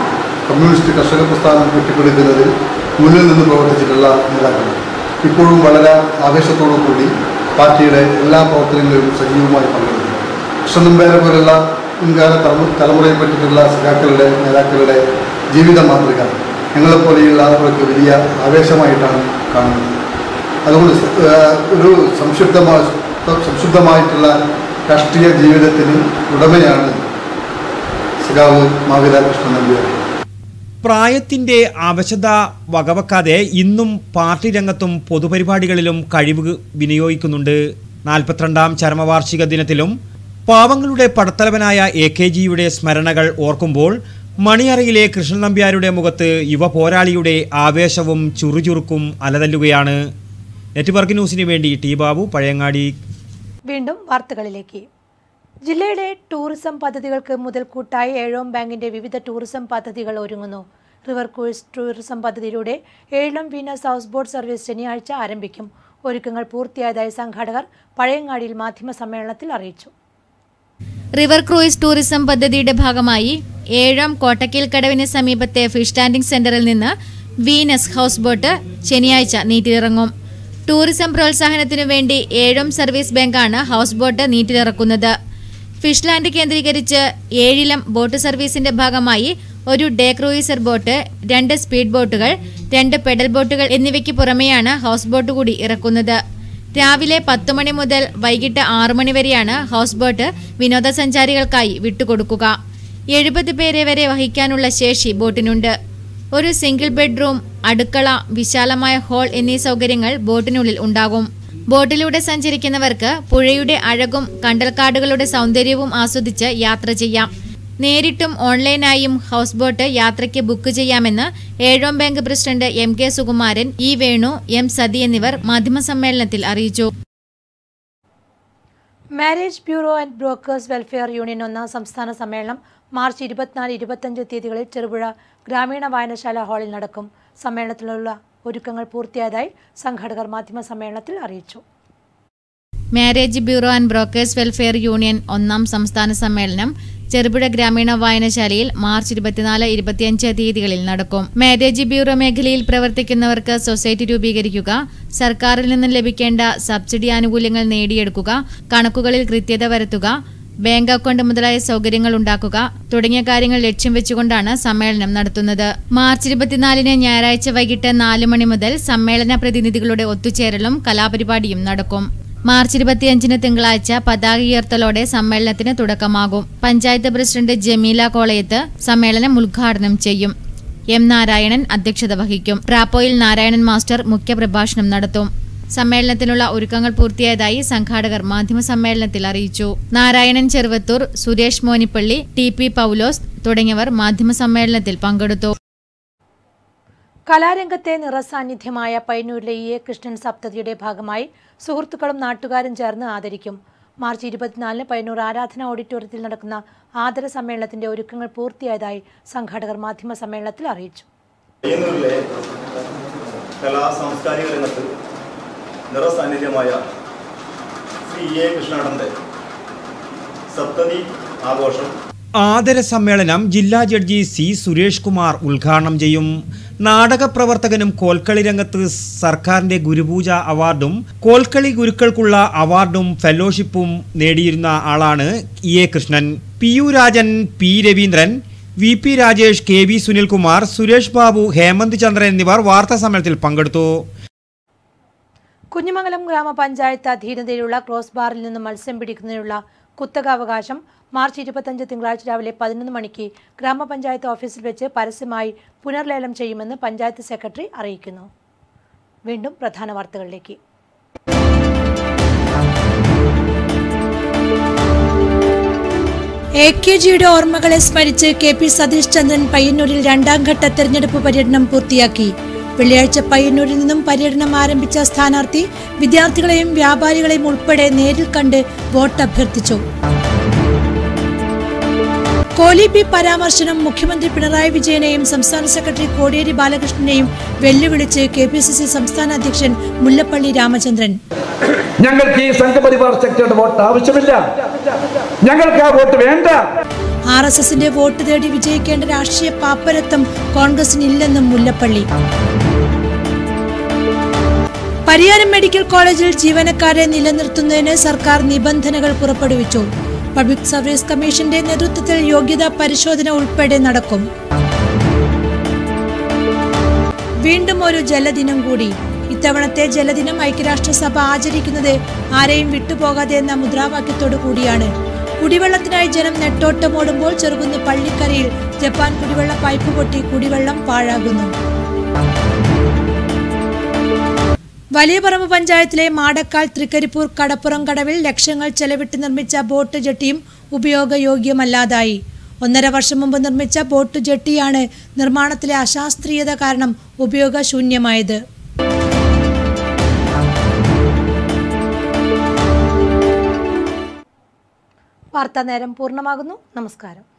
കമ്മ്യൂണിസ്റ്റ് കർഷക പ്രസ്ഥാനം കെട്ടിപ്പടുക്കുന്നതിൽ മുന്നിൽ നിന്ന് പ്രവർത്തിച്ചിട്ടുള്ള നേതാക്കളാണ്. ഇപ്പോഴും വളരെ ആവേശത്തോടു കൂടി പാർട്ടിയുടെ എല്ലാ പ്രവർത്തനങ്ങളിലും സജീവമായി പങ്കെടുക്കുന്നു. കൃഷ്ണൻ നമ്പ്യാരെ പോലുള്ള മുൻകാല തലമുറയെ പറ്റിയിട്ടുള്ള സഖാക്കളുടെ നേതാക്കളുടെ ജീവിത മാതൃക ഞങ്ങളെപ്പോലെയുള്ള ആളുകൾക്ക് വലിയ ആവേശമായിട്ടാണ് കാണുന്നത്. അതുകൊണ്ട് ഒരു സംശുദ്ധമായിട്ടുള്ള രാഷ്ട്രീയ ജീവിതത്തിന് ഉടമയാണ് സഖാവ് മാവില കൃഷ്ണൻ നമ്പ്യാർ. പ്രായത്തിന്റെ അവശത വകവെക്കാതെ ഇന്നും പാർട്ടി രംഗത്തും പൊതുപരിപാടികളിലും കഴിവ് വിനിയോഗിക്കുന്നുണ്ട്. 42ാം ചരമവാർഷിക ദിനത്തിലും പാവങ്ങളുടെ പടത്തലവനായ AKGയുടെ സ്മരണകൾ ഓർക്കുമ്പോൾ മണിയറയിലെ കൃഷ്ണൻ നമ്പ്യാരുടെ മുഖത്ത് യുവ പോരാളിയുടെ ആവേശവും ചുറുചുറുക്കും അലതല്ലുകയാണ്. നെറ്റ്വർക്ക് ന്യൂസിന് വേണ്ടി T ബാബു, പഴയങ്ങാടി. വീണ്ടും വാർത്തകളിലേക്ക്. ജില്ലയുടെ ടൂറിസം പദ്ധതികൾക്ക് മുതൽക്കൂട്ടായി ഏഴോം ബാങ്കിന്റെ വിവിധ ടൂറിസം പദ്ധതികൾ ഒരുങ്ങുന്നു. റിവർ ക്രൂയിസ് ടൂറിസം പദ്ധതിയിലൂടെ ഏഴം വീനസ് ഹൗസ് ബോട്ട് സർവീസ് ശനിയാഴ്ച ആരംഭിക്കും. ഒരുക്കങ്ങൾ പൂർത്തിയായതായി സംഘാടകർ പഴയങ്ങാടിയിൽ മാധ്യമസമ്മേളനത്തിൽ അറിയിച്ചു. റിവർ ക്രൂയിസ് ടൂറിസം പദ്ധതിയുടെ ഭാഗമായി ഏഴം കോട്ടക്കൽ കടവിന് സമീപത്തെ ഫിഷ് ലാൻഡിംഗ് സെന്ററിൽ നിന്ന് വീനസ് ഹൗസ് ബോട്ട് ശനിയാഴ്ച നീറ്റിലിറങ്ങും. ടൂറിസം പ്രോത്സാഹനത്തിനു വേണ്ടി ഏഴം സർവീസ് ബാങ്കാണ് ഹൗസ് ബോട്ട് നീറ്റിലിറക്കുന്നത്. ഫിഷ് ലാൻഡ് കേന്ദ്രീകരിച്ച് ഏഴിലം ബോട്ട് സർവീസിന്റെ ഭാഗമായി ഒരു ഡേ ക്രൂയിസർ ബോട്ട്, 2 സ്പീഡ് ബോട്ടുകൾ, 2 പെഡൽ ബോട്ടുകൾ എന്നിവയ്ക്ക് പുറമെയാണ് ഹൗസ് ബോട്ട് കൂടി ഇറക്കുന്നത്. രാവിലെ 10 മണി മുതൽ വൈകിട്ട് 6 മണി വരെയാണ് ഹൗസ് ബോട്ട് വിനോദസഞ്ചാരികൾക്കായി വിട്ടുകൊടുക്കുക. 70 പേരെ വരെ വഹിക്കാനുള്ള ശേഷി ബോട്ടിനുണ്ട്. ഒരു സിംഗിൾ ബെഡ്റൂം, അടുക്കള, വിശാലമായ ഹാൾ എന്നീ സൗകര്യങ്ങൾ ബോട്ടിനുള്ളിൽ ഉണ്ടാകും. ബോട്ടിലൂടെ സഞ്ചരിക്കുന്നവർക്ക് പുഴയുടെ അഴകും കണ്ടൽക്കാടുകളുടെ സൗന്ദര്യവും ആസ്വദിച്ച് യാത്ര ചെയ്യാം. നേരിട്ടും ഓൺലൈനായും ഹൗസ് ബോട്ട് യാത്രയ്ക്ക് ബുക്ക് ചെയ്യാമെന്ന് Ezhome bank president MK Sukumaran, E Venu, M Sathi എന്നിവർ മാധ്യമസമ്മേളനത്തിൽ അറിയിച്ചു. Marriage bureau and brokers welfare union 1ാം സംസ്ഥാന സമ്മേളനം മാർച്ച് 24-25 തീയതികളിൽ ചെറുപുഴ ഗ്രാമീണ വായനശാല ഹാളിൽ നടക്കും. സമ്മേളനത്തിലുള്ള ഒരുക്കങ്ങൾ പൂർത്തിയായതായി സംഘാടകർ മാധ്യമസമ്മേളനത്തിൽ അറിയിച്ചു. Marriage bureau and brokers welfare union 1ാം സംസ്ഥാന സമ്മേളനം ചെറുപുഴ ഗ്രാമീണ വായനശാലയിൽ മാർച്ച് 24-25 തീയതികളിൽ നടക്കും. മാരേജ് ബ്യൂറോ മേഖലയിൽ പ്രവർത്തിക്കുന്നവർക്ക് സൊസൈറ്റി രൂപീകരിക്കുക, സർക്കാരിൽ നിന്നും ലഭിക്കേണ്ട സബ്സിഡി ആനുകൂല്യങ്ങൾ നേടിയെടുക്കുക, കണക്കുകളിൽ കൃത്യത വരുത്തുക, ബാങ്ക് അക്കൗണ്ട് മുതലായ സൗകര്യങ്ങൾ ഉണ്ടാക്കുക തുടങ്ങിയ കാര്യങ്ങൾ ലക്ഷ്യം വെച്ചുകൊണ്ടാണ് സമ്മേളനം നടത്തുന്നത്. മാർച്ച് 24-ന് ഞായറാഴ്ച വൈകിട്ട് 4 മണി മുതൽ സമ്മേളന പ്രതിനിധികളുടെ ഒത്തുചേരലും കലാപരിപാടിയും നടക്കും. മാർച്ച് 25-ന് തിങ്കളാഴ്ച പതാക ഉയർത്തലോടെ സമ്മേളനത്തിന് തുടക്കമാകും. പഞ്ചായത്ത് പ്രസിഡന്റ് ജമീല കോളയത്ത് സമ്മേളനം ഉദ്ഘാടനം ചെയ്യും. M നാരായണൻ അധ്യക്ഷത വഹിക്കും. പ്രാപ്പോയിൽ നാരായണൻ മാസ്റ്റർ മുഖ്യപ്രഭാഷണം നടത്തും. സമ്മേളനത്തിനുള്ള ഒരുക്കങ്ങൾ പൂർത്തിയായതായി സംഘാടകർ മാധ്യമസമ്മേളനത്തിൽ അറിയിച്ചു. നാരായണൻ ചെറുവത്തൂർ, സുരേഷ് മോനിപ്പള്ളി, TP പൗലോസ് തുടങ്ങിയവർ മാധ്യമസമ്മേളനത്തിൽ പങ്കെടുത്തു. കലാരംഗത്തെ നിറസാന്നിധ്യമായ പയ്യന്നൂരിലെ EA കൃഷ്ണൻ സപ്തതിയുടെ ഭാഗമായി സുഹൃത്തുക്കളും നാട്ടുകാരും ചേർന്ന് ആദരിക്കും. മാർച്ച് 24-ന് പയ്യന്നൂർ ആരാധന ഓഡിറ്റോറിയത്തിൽ നടക്കുന്ന ആദര സമ്മേളനത്തിന്റെ ഒരുക്കങ്ങൾ പൂർത്തിയായതായി സംഘാടകർ മാധ്യമസമ്മേളനത്തിൽ അറിയിച്ചു. പയ്യന്നൂരിലെ കലാ സാംസ്കാരിക രംഗത്ത് നിറസാന്നിധ്യമായ ശ്രീ EA കൃഷ്ണന്റെ സപ്തതി ആഘോഷം ആദര സമ്മേളനം ജില്ലാ ജഡ്ജി C സുരേഷ് കുമാർ ഉദ്ഘാടനം ചെയ്യും. നാടക പ്രവർത്തകനും കോൽക്കളി രംഗത്ത് സർക്കാരിന്റെ ഗുരുപൂജ അവാർഡും കോൽക്കളി ഗുരുക്കൾക്കുള്ള അവാർഡും ഫെലോഷിപ്പും നേടിയിരുന്ന ആളാണ് EA Krishnan. PU Rajan, P Raveendran, VP Rajesh, KV Sunilkumar, Suresh Babu, Hemant ചന്ദ്രൻ എന്നിവർ വാർത്താ സമ്മേളനത്തിൽ പങ്കെടുത്തു. കുഞ്ഞിമംഗലം ഗ്രാമപഞ്ചായത്ത് അധീനതയിലുള്ള ക്രോസ് ബാറിൽ നിന്ന് മത്സ്യം പിടിക്കുന്നതിനുള്ള കുത്തകാവകാശം മാർച്ച് 25 തിങ്കളാഴ്ച രാവിലെ 11 മണിക്ക് ഗ്രാമപഞ്ചായത്ത് ഓഫീസിൽ വെച്ച് പരസ്യമായി പുനർലേലം ചെയ്യുമെന്ന് പഞ്ചായത്ത് സെക്രട്ടറി അറിയിക്കുന്നു. വീണ്ടും പ്രധാന വാർത്തകളിലേക്ക്. AKGയുടെ ഓർമ്മകളെ സ്മരിച്ച് KP സതീഷ് ചന്ദ്രൻ പയ്യന്നൂരിൽ 2ാം ഘട്ട തെരഞ്ഞെടുപ്പ് പര്യടനം പൂർത്തിയാക്കി. വെള്ളിയാഴ്ച പയ്യന്നൂരിൽ നിന്നും പര്യടനം ആരംഭിച്ച സ്ഥാനാർത്ഥി വിദ്യാർത്ഥികളെയും വ്യാപാരികളെയും ഉൾപ്പെടെ നേരിൽ കണ്ട് വോട്ട് അഭ്യർത്ഥിച്ചു. കോലിബി പരാമർശനം മുഖ്യമന്ത്രി പിണറായി വിജയനെയും സംസ്ഥാന സെക്രട്ടറി കോടിയേരി ബാലകൃഷ്ണനെയും വെല്ലുവിളിച്ച് KPCC സംസ്ഥാന അധ്യക്ഷൻ മുല്ലപ്പള്ളി രാമചന്ദ്രൻ. ഞങ്ങൾക്ക് ഈ സംഘപരിവാർ ശക്തിയുടെ വോട്ട് ആവശ്യമില്ല, ഞങ്ങൾക്ക് ആ വോട്ട് വേണ്ട. RSSന്റെ വോട്ട് തേടി വിജയിക്കേണ്ട രാഷ്ട്രീയ പാപ്പരത്വം കോൺഗ്രസിനില്ലെന്നും മുല്ലപ്പള്ളി. പരിയാരം മെഡിക്കൽ കോളേജിൽ ജീവനക്കാരെ നിലനിർത്തുന്നതിന് സർക്കാർ നിബന്ധനകൾ പുറപ്പെടുവിച്ചു. പബ്ലിക് സർവീസ് കമ്മീഷന്റെ നേതൃത്വത്തിൽ യോഗ്യതാ പരിശോധന ഉൾപ്പെടെ നടക്കും. വീണ്ടും ഒരു ജലദിനം കൂടി. ഇത്തവണത്തെ ജലദിനം ഐക്യരാഷ്ട്രസഭ ആചരിക്കുന്നത് ആരെയും വിട്ടുപോകാതെ എന്ന മുദ്രാവാക്യത്തോടു കൂടിയാണ്. കുടിവെള്ളത്തിനായി ജനം നെട്ടോട്ടമോടുമ്പോൾ ചെറുകുന്ന് പള്ളിക്കരയിൽ ജപ്പാൻ കുടിവെള്ള പൈപ്പ് പൊട്ടി കുടിവെള്ളം പാഴാകുന്നു. വലിയപറമ്പ് പഞ്ചായത്തിലെ മാടക്കാൽ തൃക്കരിപ്പൂർ കടപ്പുറം കടവിൽ ലക്ഷങ്ങൾ ചെലവിട്ട് നിർമ്മിച്ച ബോട്ട് ജെട്ടിയും ഉപയോഗയോഗ്യമല്ലാതായി. 1.5 വർഷം മുമ്പ് നിർമ്മിച്ച ബോട്ട് ജെട്ടിയാണ് നിർമ്മാണത്തിലെ അശാസ്ത്രീയത കാരണം ഉപയോഗശൂന്യമായത്. വാർത്താ നേരം പൂർണ്ണമാകുന്നു. നമസ്കാരം.